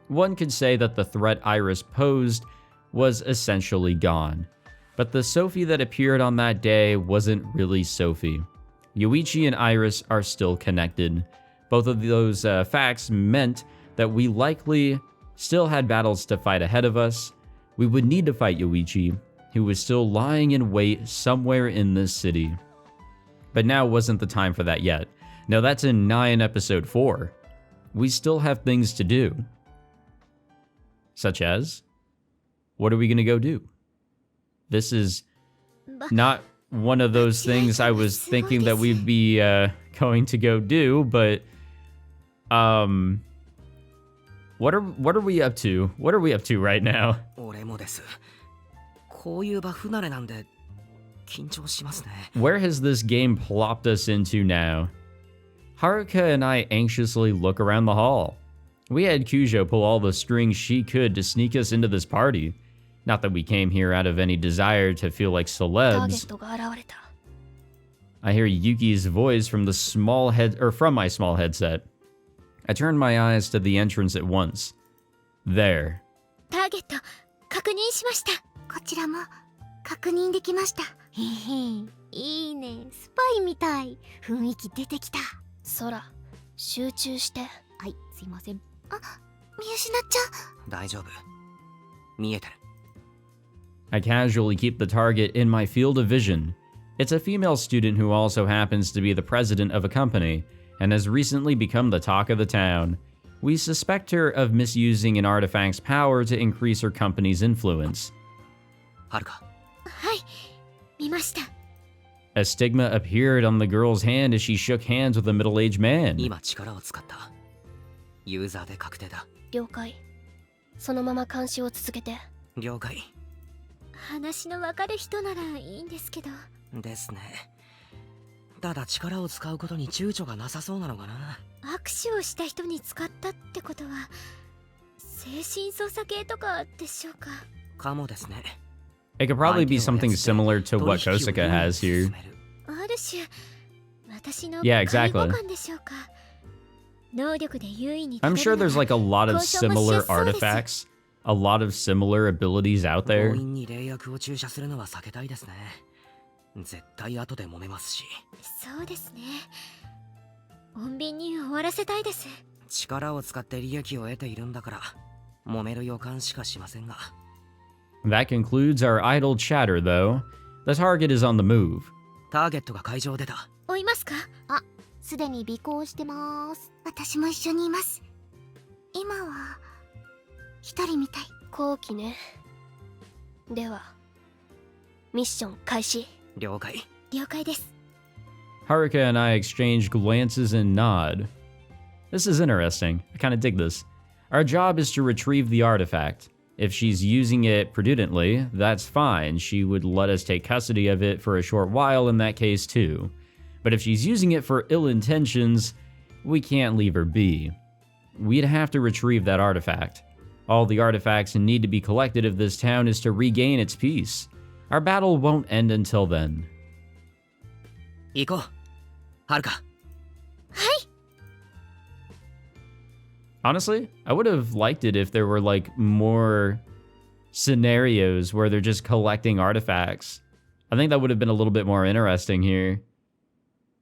[SPEAKER 1] One could say that the threat Iris posed was essentially gone. But the Sophie that appeared on that day wasn't really Sophie. Yoichi and Iris are still connected. Both of those facts meant that we likely still had battles to fight ahead of us. We would need to fight Yoichi, who was still lying in wait somewhere in this city. But now wasn't the time for that yet. No, that's in 9 episode 4. We still have things to do. Such as, what are we gonna go do? This is not one of those things I was thinking that we'd be going to go do, but what are we up to? What are we up to right now?
[SPEAKER 3] 俺もです。こういう場不慣れなんで緊張しますね。
[SPEAKER 1] Where has this game plopped us into now? Haruka and I anxiously look around the hall. We had Kujo pull all the strings she could to sneak us into this party. Not that we came here out of any desire to feel like celebs. I hear Yuki's voice from the from my small headset. I turn my eyes to the entrance at once. There.
[SPEAKER 2] ターゲット確認しました。こちらも確認できました。へへ、いいね、スパイみたい。雰囲気出てきた。
[SPEAKER 4] 空、集中して。
[SPEAKER 2] はい、すいません。あ、見失っちゃう。
[SPEAKER 3] 大丈夫。見えてる。
[SPEAKER 1] I casually keep the target in my field of vision. It's a female student who also happens to be the president of a company and has recently become the talk of the town. We suspect her of misusing an artifact's power to increase her company's influence.
[SPEAKER 3] はるか。
[SPEAKER 2] はい、見ました。
[SPEAKER 1] A stigma appeared on the girl's hand as she shook hands with a middle-aged man.
[SPEAKER 3] 今力を使った。ユーザーで確定だ。
[SPEAKER 4] 了解。そのまま監視を続けて。
[SPEAKER 3] 了解。
[SPEAKER 2] 話のわかる人ならいいんですけど。
[SPEAKER 3] ですね。ただ力を使うことに躊躇がなさそうなのかな。
[SPEAKER 2] 握手をした人に使ったってことは精神操作系とかでしょうか。
[SPEAKER 3] かもですね。
[SPEAKER 1] It could probably be something similar to what Kosaka has here.
[SPEAKER 2] ある種私の
[SPEAKER 1] Yeah,
[SPEAKER 2] 介
[SPEAKER 1] exactly.
[SPEAKER 2] 護官でしょうか。能力で優位に
[SPEAKER 1] I'm sure there's like a lot of similar artifacts, a lot of similar abilities out
[SPEAKER 3] 強
[SPEAKER 1] there.
[SPEAKER 3] 引に霊薬を注射するのは避けたいですね。絶対後で揉めますし。
[SPEAKER 2] そうですね。穏便に終わらせたいです。
[SPEAKER 3] 力を使って利益を得ているんだから揉める予感しかしませんが。
[SPEAKER 1] That concludes our idle chatter, though. The target is on the move.
[SPEAKER 3] ターゲットが会場を出た。
[SPEAKER 2] 追いますか。あ、すでに尾行してます。私も一緒にいます。今は一人みたい。
[SPEAKER 4] 後期ね。ではミッション開始。
[SPEAKER 3] 了解。
[SPEAKER 2] 了解です。
[SPEAKER 1] Haruka and I exchange glances and nod. This is interesting. I kind of dig this. Our job is to retrieve the artifact. If she's using it prudently, that's fine. She would let us take custody of it for a short while in that case too. But if she's using it for ill intentions, we can't leave her be. We'd have to retrieve that artifact. All the artifacts need to be collected if this town is to regain its peace. Our battle won't end until then.
[SPEAKER 3] 行こう。はるか。
[SPEAKER 2] はい。
[SPEAKER 1] Honestly, I would have liked it if there were like more scenarios where they're just collecting artifacts. I think that would have been a little bit more interesting here.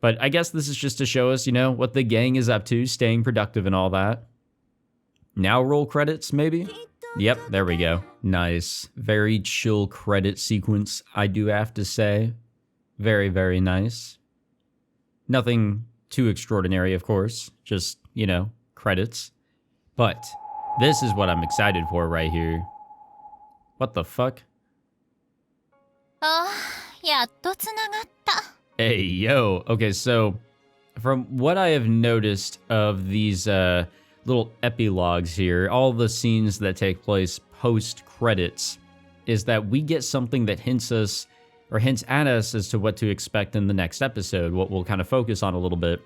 [SPEAKER 1] But I guess this is just to show us, you know, what the gang is up to, staying productive and all that. Now roll credits, maybe? Yep, there we go. Nice. Very chill credit sequence, I do have to say. Very, very nice. Nothing too extraordinary, of course. Just, you know, credits. But this is what I'm excited for right here. What the fuck?
[SPEAKER 4] ああ、やっとつながった。
[SPEAKER 1] Hey, yo. Okay, so from what I have noticed of these little epilogues here, all the scenes that take place post-credits, is that we get something that hints at us as to what to expect in the next episode, what we'll kind of focus on a little bit.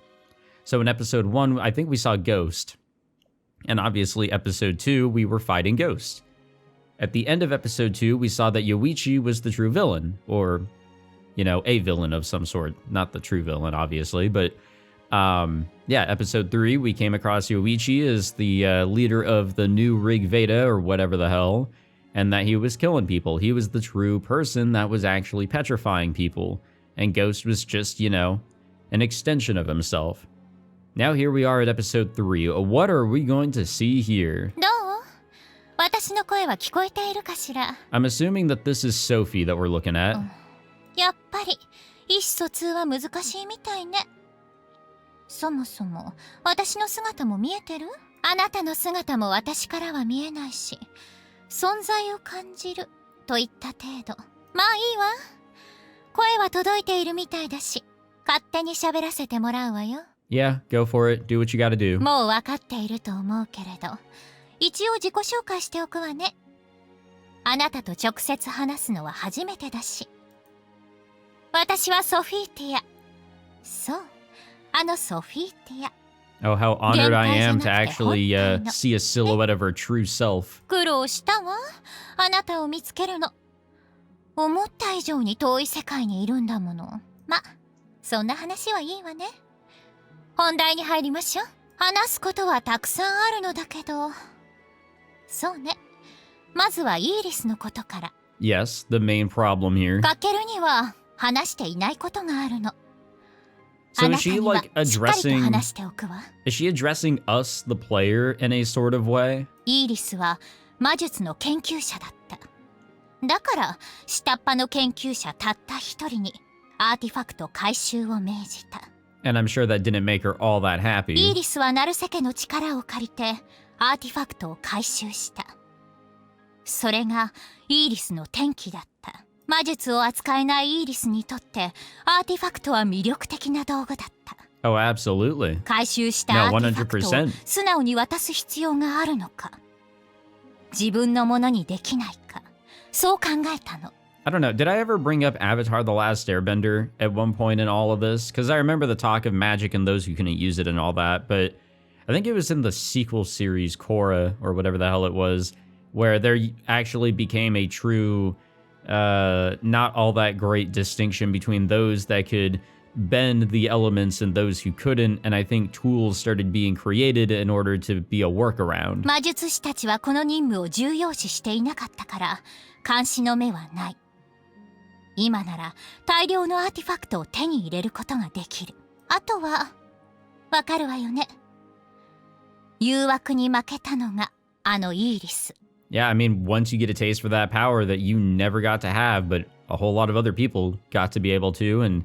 [SPEAKER 1] So in episode 1, I think we saw Ghost. And obviously episode 2, we were fighting Ghost. At the end of episode 2, we saw that Yoichi was the true villain, or, you know, a villain of some sort. Not the true villain, obviously, but yeah, episode 3, we came across Yoichi as the leader of the new Rig Veda, or whatever the hell, and that he was killing people. He was the true person that was actually petrifying people, and Ghost was just, you know, an extension of himself. Now here we are at episode 3. What are we going to see here?
[SPEAKER 2] どう？私の声は聞こえているかしら？
[SPEAKER 1] I'm assuming that this is Sophie that we're looking at.
[SPEAKER 2] やっぱり意思疎通は難しいみたいね。そもそも私の姿も見えてる？あなたの姿も私からは見えないし、存在を感じるといった程度。まあいいわ。声は届いているみたいだし、勝手に喋らせてもらうわよ。
[SPEAKER 1] Yeah, go for it. Do what you gotta do.
[SPEAKER 2] もう分かっていると思うけれど、一応自己紹介しておくわね。あなたと直接話すのは初めてだし。私はソフィーティア。そう、あのソフィーティア。
[SPEAKER 1] Oh, how honored I am to actually see a silhouette of her true self.
[SPEAKER 2] 苦労したわ。あなたを見つけるの。思った以上に遠い世界にいるんだもの。ま、そんな話はいいわね。本題に入りましょう。話すことはたくさんあるのだけど、そうね、まずはイーリスのことから。
[SPEAKER 1] Yes, the main problem here.
[SPEAKER 2] カケルには話していないことがあるの。
[SPEAKER 1] So
[SPEAKER 2] あな
[SPEAKER 1] is
[SPEAKER 2] た
[SPEAKER 1] she
[SPEAKER 2] には
[SPEAKER 1] like
[SPEAKER 2] しっかりと
[SPEAKER 1] addressing
[SPEAKER 2] 話しておくわ。
[SPEAKER 1] is she addressing us the player in a sort of way?
[SPEAKER 2] イーリスは魔術の研究者だった。だから下っ端の研究者たった一人にアーティファクト回収を命じた。
[SPEAKER 1] And I'm sure that didn't make her all that
[SPEAKER 2] イー
[SPEAKER 1] happy.
[SPEAKER 2] リスはナルセ家の力を借りてアーティファクトを回収した。それがイーリスの転機だった。魔術を扱えないイーリスにとってアーティファクトは魅力的な道具だった。
[SPEAKER 1] Oh, absolutely.
[SPEAKER 2] 回収したア
[SPEAKER 1] No,
[SPEAKER 2] ーティファクトを
[SPEAKER 1] 100%.
[SPEAKER 2] 素直に渡す必要があるのか、自分のものにできないか、そう考えたの。
[SPEAKER 1] I don't know. Did I ever bring up Avatar The Last Airbender at one point in all of this? Because I remember the talk of magic and those who couldn't use it and all that, but I think it was in the sequel series, Korra, or whatever the hell it was, where there actually became a true, not all that great distinction between those that could bend the elements and those who couldn't, and I think tools started being created in order to be a workaround.
[SPEAKER 2] 魔術師たちはこの任務を重要視していなかったから監視の目はない。今なら大量のアーティファクトを手に入れることができる。あとはわかるわよね。誘惑に負けたのがあのイーリス。
[SPEAKER 1] Yeah, I mean, once you get a taste for that power that you never got to have, but a whole lot of other people got to be able to, and,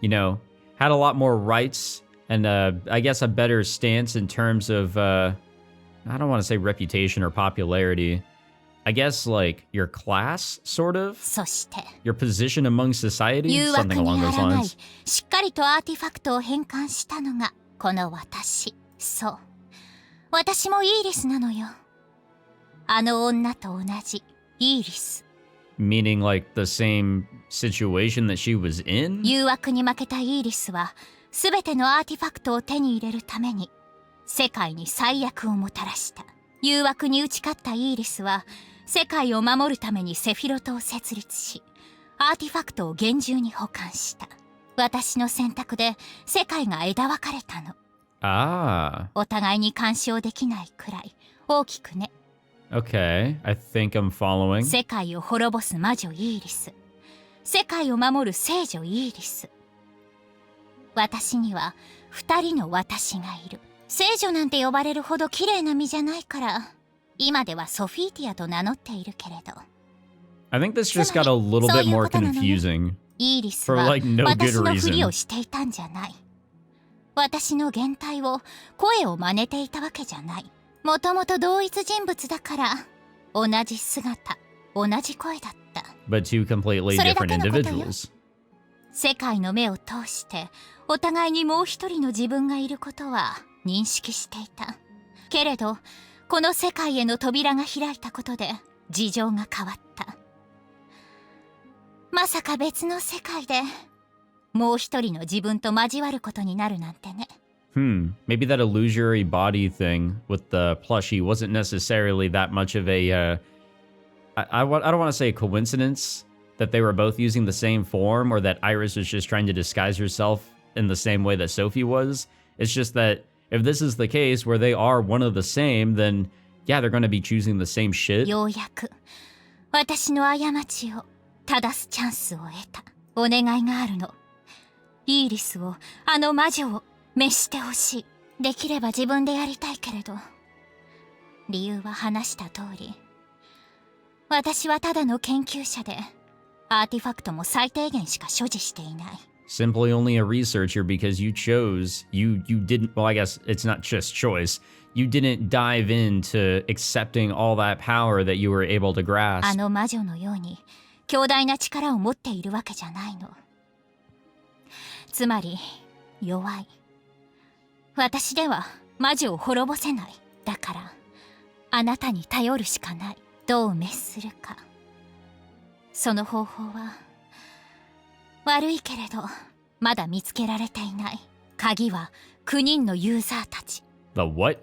[SPEAKER 1] you know, had a lot more rights and, I guess, a better stance in terms of, I don't want to say reputation or popularity. I guess, like, your class, sort of?
[SPEAKER 2] そして
[SPEAKER 1] Your position among society?
[SPEAKER 2] 誘惑
[SPEAKER 1] Something
[SPEAKER 2] に
[SPEAKER 1] along
[SPEAKER 2] あ
[SPEAKER 1] those
[SPEAKER 2] らがい
[SPEAKER 1] lines.
[SPEAKER 2] しっかりとアーティファクトを変換したのがこの私。そう、私もイーリスなのよ。あの女と同じイーリス。
[SPEAKER 1] Meaning, like, the same situation that she was in?
[SPEAKER 2] 誘惑に負けたイーリスは全てのアーティファクトを手に入れるために世界に最悪をもたらした。誘惑に打ち勝ったイーリスは世界を守るためにセフィロトを設立し、アーティファクトを厳重に保管した。私の選択で世界が枝分かれたの。
[SPEAKER 1] Ah.
[SPEAKER 2] お互いに干渉できないくらい大きくね。
[SPEAKER 1] Okay, I think I'm following.
[SPEAKER 2] 世界を滅ぼす魔女イーリス、世界を守る聖女イーリス。私には2人の私がいる。聖女なんて呼ばれるほど綺麗な身じゃないから今ではソフィーティアと名乗っているけれど、
[SPEAKER 1] I think this just got a little bit more confusing.
[SPEAKER 2] イーリス
[SPEAKER 1] For
[SPEAKER 2] は
[SPEAKER 1] like no good
[SPEAKER 2] 私のふり
[SPEAKER 1] reason.
[SPEAKER 2] をしていたんじゃない。私の言態を声を真似ていたわけじゃない。もともと同一人物だから同じ姿同じ声だった。
[SPEAKER 1] But two completely
[SPEAKER 2] それだ
[SPEAKER 1] different
[SPEAKER 2] けのことよ。
[SPEAKER 1] individuals.
[SPEAKER 2] 世界の目を通してお互いにもう一人の自分がいることは認識していたけれど、この世界への扉が開いたことで事情が変わった。まさか別の世界でもう一人の自分と交わることになるなんてね。
[SPEAKER 1] Maybe that illusory body thing with the plushie wasn't necessarily that much of a, I don't want to say a coincidence that they were both using the same form, or that Iris was just trying to disguise herself in the same way that Sophie was. It's just that if this is the case where they are one of the same, then yeah, they're going to be choosing the same shit.
[SPEAKER 2] ようやく私の過ちを正すチャンスを得た。お願いがあるの。イーリスを、あの魔女を召してほしい。できれば自分でやりたいけれど、理由は話した通り、私はただの研究者でアーティファクトも最低限しか所持していない。
[SPEAKER 1] Simply only a researcher because you chose, you didn't, well, I guess it's not just choice. You didn't dive into accepting all that power that you were able to
[SPEAKER 2] あ
[SPEAKER 1] grasp.
[SPEAKER 2] の魔女のように強大な力を持っているわけじゃないの。つまり弱い。私では魔女を滅ぼせない。だからあなたに頼るしかない。どう滅するか。その方法は悪いけれどまだ見つけられていない。鍵は9人のユーザーたち。
[SPEAKER 1] The what?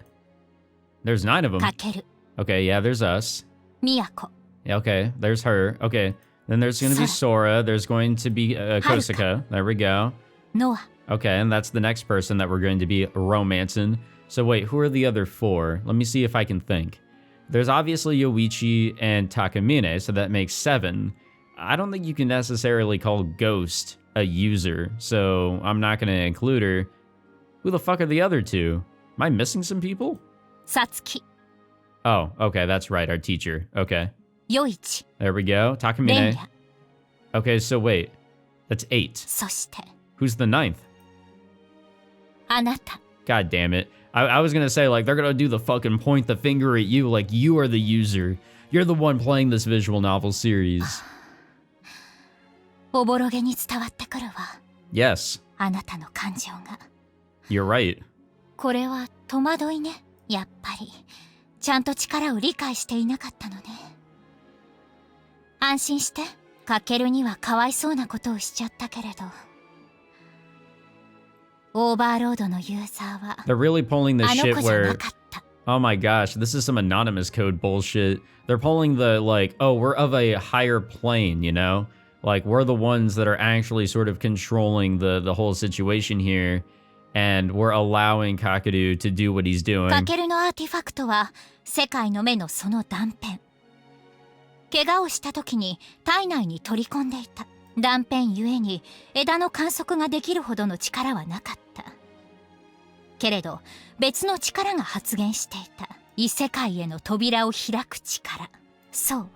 [SPEAKER 1] There's 9 of them.
[SPEAKER 2] かける、
[SPEAKER 1] Okay, yeah, there's us.
[SPEAKER 2] みやこ、
[SPEAKER 1] Yeah, okay, there's her. Okay, then there's going to be Sora. There's going to be Kosaka. There we go.
[SPEAKER 2] ノア。
[SPEAKER 1] Okay, and that's the next person that we're going to be romancing. So wait, who are the other 4? Let me see if I can think. There's obviously Yoichi and Takamine, so that makes 7. I don't think you can necessarily call Ghost a user, so I'm not going to include her. Who the fuck are the other 2? Am I missing some people?
[SPEAKER 2] サツキ、
[SPEAKER 1] Oh, okay, that's right, our teacher. Okay,
[SPEAKER 2] ヨイチ、
[SPEAKER 1] there we go.
[SPEAKER 2] レン
[SPEAKER 1] Takamine.
[SPEAKER 2] ヤ、
[SPEAKER 1] Okay, so wait, that's 8.
[SPEAKER 2] そして
[SPEAKER 1] Who's the 9th?
[SPEAKER 2] あなた。
[SPEAKER 1] God damn it. I was gonna say, like, they're gonna do the fucking point the finger at you, like you are the user. You're the one playing this visual novel series.
[SPEAKER 2] おぼろげに伝わってくるわ。
[SPEAKER 1] Yes,
[SPEAKER 2] あなたの感情が。
[SPEAKER 1] you're right.
[SPEAKER 2] これは戸惑いね。やっぱりちゃんと力を理解していなかったのね。安心して。カケルにはかわいそうなことをしちゃったけれど、オーバーロードのユーザーは
[SPEAKER 1] They're really pulling this
[SPEAKER 2] あの
[SPEAKER 1] shit
[SPEAKER 2] 子じゃな
[SPEAKER 1] where,
[SPEAKER 2] かった。
[SPEAKER 1] oh my gosh, this is some anonymous code bullshit. They're pulling the, like, oh, we're of a higher plane, you know? Like, we're the ones that are actually sort of controlling the whole situation here, and we're allowing Kakeru to do what he's doing.
[SPEAKER 2] カケルのアーティファクトは世界の目のその断片。怪我をした時に体内に取り込んでいた断片ゆえに枝の観測ができるほどの力はなかった。けれど別の力が発現していた。異世界への扉を開く力。そう、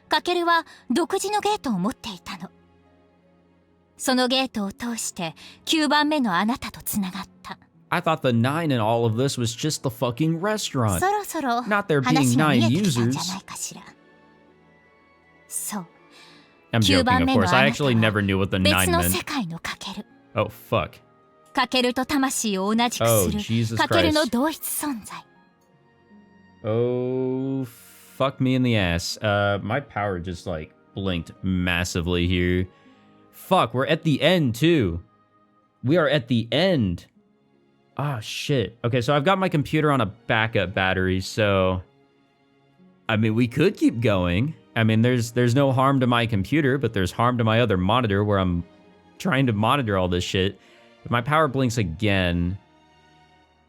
[SPEAKER 2] カケルは独自のゲートを持っていたの。そのゲートを通して9番目のあなたとつながった。
[SPEAKER 1] I thought the 9 in all of this was just the fucking restaurant.
[SPEAKER 2] そろそろ
[SPEAKER 1] Not there being
[SPEAKER 2] 話が見え
[SPEAKER 1] 9
[SPEAKER 2] てきたんじゃ
[SPEAKER 1] users.
[SPEAKER 2] ないかしら。そう、
[SPEAKER 1] I'm
[SPEAKER 2] 9
[SPEAKER 1] joking,
[SPEAKER 2] 番
[SPEAKER 1] of
[SPEAKER 2] 目の
[SPEAKER 1] course.
[SPEAKER 2] あ
[SPEAKER 1] I
[SPEAKER 2] なた
[SPEAKER 1] actually
[SPEAKER 2] は
[SPEAKER 1] never knew what the
[SPEAKER 2] 別
[SPEAKER 1] 9
[SPEAKER 2] の
[SPEAKER 1] meant.
[SPEAKER 2] 世界のカケル。
[SPEAKER 1] Oh, fuck.
[SPEAKER 2] カケルと魂を同じく
[SPEAKER 1] Oh,
[SPEAKER 2] する
[SPEAKER 1] Jesus
[SPEAKER 2] カケルの
[SPEAKER 1] Christ.
[SPEAKER 2] 同一存在。
[SPEAKER 1] Oh, fuck me in the ass. My power just, like, blinked massively here. Fuck, we're at the end, too. We are at the end. Oh, shit. Okay, so I've got my computer on a backup battery, so... I mean, we could keep going. I mean, there's no harm to my computer, but there's harm to my other monitor where I'm trying to monitor all this shit. If my power blinks again...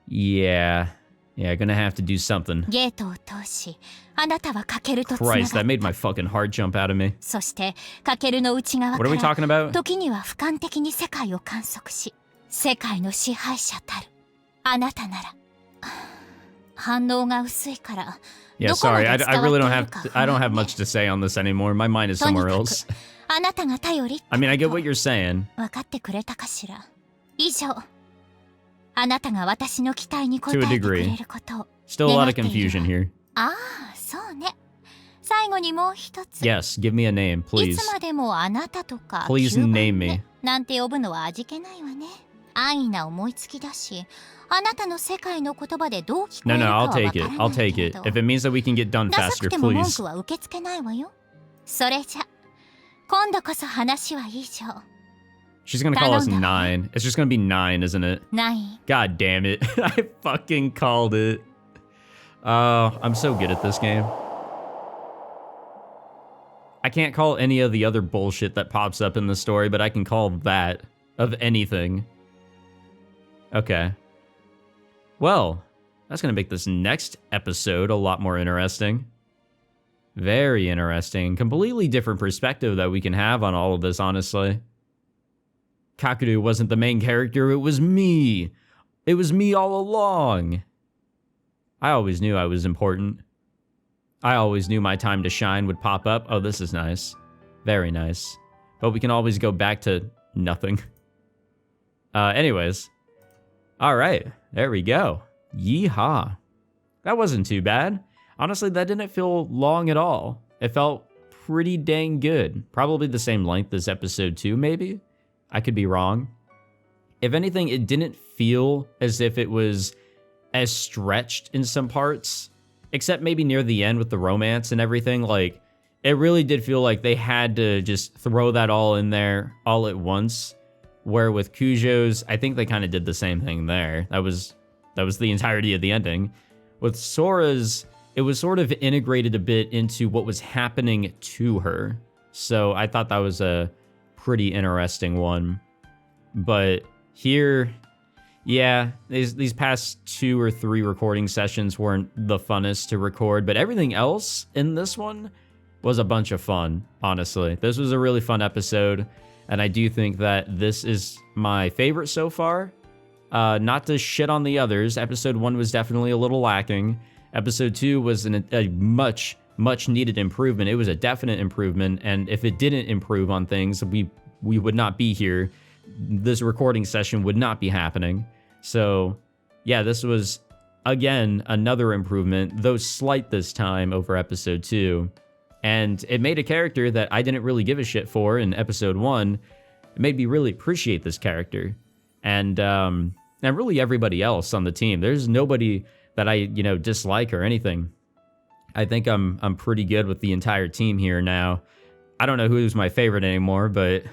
[SPEAKER 1] Yeah, gonna have to do something.
[SPEAKER 2] ゲートを通しあなたはカケルとつながっ
[SPEAKER 1] Christ, that
[SPEAKER 2] た。
[SPEAKER 1] made my fucking heart jump out of me.
[SPEAKER 2] そしてカケルの内側
[SPEAKER 1] What
[SPEAKER 2] か
[SPEAKER 1] are we
[SPEAKER 2] ら
[SPEAKER 1] talking about?
[SPEAKER 2] 時には俯瞰的に世界を観測し世界の支配者たるあなたなら反応が薄いから
[SPEAKER 1] Yeah,
[SPEAKER 2] どこま
[SPEAKER 1] sorry,
[SPEAKER 2] で
[SPEAKER 1] I
[SPEAKER 2] 伝わって
[SPEAKER 1] really
[SPEAKER 2] い
[SPEAKER 1] don't
[SPEAKER 2] る
[SPEAKER 1] have
[SPEAKER 2] か
[SPEAKER 1] I don't
[SPEAKER 2] 不
[SPEAKER 1] have
[SPEAKER 2] 安ね。
[SPEAKER 1] much to say on this anymore. My mind is
[SPEAKER 2] とに
[SPEAKER 1] somewhere
[SPEAKER 2] か
[SPEAKER 1] else.
[SPEAKER 2] くあなたが頼りって
[SPEAKER 1] I mean, I get
[SPEAKER 2] こ
[SPEAKER 1] what
[SPEAKER 2] と
[SPEAKER 1] you're saying.
[SPEAKER 2] 分かってくれたかしら。以上あなたが私の期待に応
[SPEAKER 1] To a
[SPEAKER 2] えてく
[SPEAKER 1] degree.
[SPEAKER 2] れることを
[SPEAKER 1] Still a lot of
[SPEAKER 2] 願っているわ。
[SPEAKER 1] confusion here.
[SPEAKER 2] ああ、そうね。最後にもう一つ。
[SPEAKER 1] Yes, give me a name,
[SPEAKER 2] い
[SPEAKER 1] please.
[SPEAKER 2] つまでもあなたとか
[SPEAKER 1] Please
[SPEAKER 2] 9番
[SPEAKER 1] name
[SPEAKER 2] 目
[SPEAKER 1] me.
[SPEAKER 2] なんて呼ぶのは味気ないわね。安易な思いつきだし、あなたの世界の言葉でどう聞こえ
[SPEAKER 1] No,
[SPEAKER 2] る
[SPEAKER 1] no,
[SPEAKER 2] か
[SPEAKER 1] I'll
[SPEAKER 2] はわから
[SPEAKER 1] take
[SPEAKER 2] な
[SPEAKER 1] it.
[SPEAKER 2] い
[SPEAKER 1] I'll
[SPEAKER 2] け
[SPEAKER 1] take
[SPEAKER 2] れ
[SPEAKER 1] it.
[SPEAKER 2] ど。
[SPEAKER 1] If it means that we can get done
[SPEAKER 2] ダサ
[SPEAKER 1] faster,
[SPEAKER 2] くても文
[SPEAKER 1] please.
[SPEAKER 2] 句は受け付けないわよ。それじゃ、今度こそ話は以上。
[SPEAKER 1] She's gonna call us
[SPEAKER 2] 頼んだわ。
[SPEAKER 1] 9. It's just gonna be 9, isn't it?
[SPEAKER 2] ない。
[SPEAKER 1] God damn it. I fucking called it. I'm so good at this game. I can't call any of the other bullshit that pops up in the story, but I can call that of anything. Okay. Well, that's gonna make this next episode a lot more interesting. Very interesting. Completely different perspective that we can have on all of this, honestly. Kakeru wasn't the main character, it was me. It was me all along. I always knew I was important. I always knew my time to shine would pop up. Oh, this is nice. Very nice. But we can always go back to nothing. Anyways. Alright, there we go. Yeehaw. That wasn't too bad. Honestly, that didn't feel long at all. It felt pretty dang good. Probably the same length as episode 2, maybe? I could be wrong. If anything, it didn't feel as if it was as stretched in some parts, except maybe near the end with the romance and everything. Like, it really did feel like they had to just throw that all in there all at once. Where with Cujo's, I think they kind of did the same thing there. That was the entirety of the ending. With Sora's, it was sort of integrated a bit into what was happening to her. So I thought that was a pretty interesting one. But here, yeah, these past 2 or 3 recording sessions weren't the funnest to record, but everything else in this one was a bunch of fun, honestly. This was a really fun episode, and I do think that this is my favorite so far. Not to shit on the others, episode 1 was definitely a little lacking. Episode 2 was a much needed improvement. It was a definite improvement, and if it didn't improve on things, we would not be here. This recording session would not be happening. So yeah, this was again another improvement, though slight this time, over episode 2. And it made a character that I didn't really give a shit for in episode 1. It made me really appreciate this character. And really everybody else on the team. There's nobody that I, dislike or anything. I think I'm pretty good with the entire team here now. I don't know who's my favorite anymore, but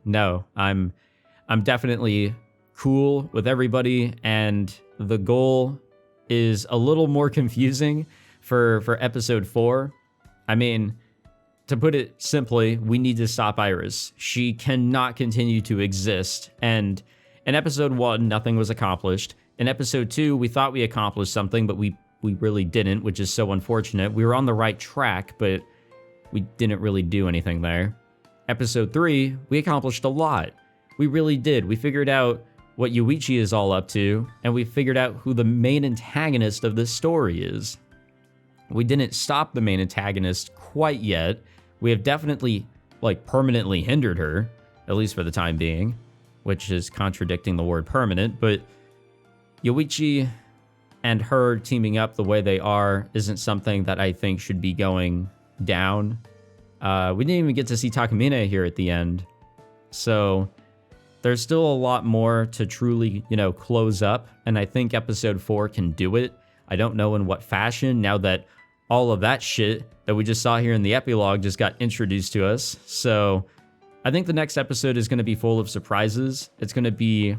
[SPEAKER 1] no, I'm definitely cool with everybody, and the goal is a little more confusing for episode 4. I mean, to put it simply, we need to stop Iris. She cannot continue to exist, and in episode 1, nothing was accomplished. In episode 2, we thought we accomplished something, but we really didn't, which is so unfortunate. We were on the right track, but we didn't really do anything there. Episode 3, we accomplished a lot. We really did. We figured out what Yuichi is all up to, and we figured out who the main antagonist of this story is. We didn't stop the main antagonist quite yet. We have definitely, permanently hindered her, at least for the time being, which is contradicting the word permanent, but Yuichi and her teaming up the way they are isn't something that I think should be going down. We didn't even get to see Takamine here at the end. So there's still a lot more to truly, close up, and I think episode 4 can do it. I don't know in what fashion, now that all of that shit that we just saw here in the epilogue just got introduced to us. So I think the next episode is going to be full of surprises. It's going to be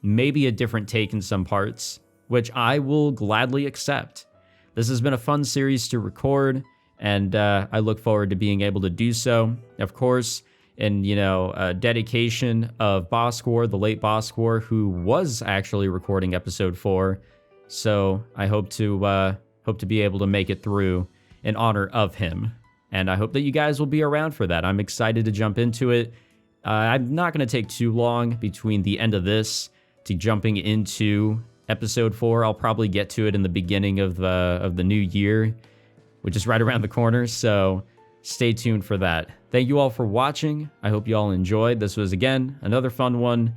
[SPEAKER 1] maybe a different take in some parts, which I will gladly accept. This has been a fun series to record, and I look forward to being able to do so. Of course, in dedication of Bosquor, the late Bosquor, who was actually recording episode 4. So I hope to be able to make it through in honor of him, and I hope that you guys will be around for that. I'm excited to jump into it. I'm not going to take too long between the end of this to jumping into episode 4. I'll probably get to it in the beginning of the new year, which is right around the corner, so stay tuned for that. Thank you all for watching. I hope you all enjoyed. This was, again, another fun one,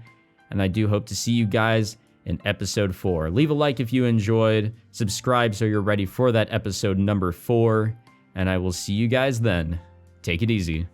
[SPEAKER 1] and I do hope to see you guys in episode 4. Leave a like if you enjoyed, subscribe so you're ready for that episode number 4, and I will see you guys then. Take it easy.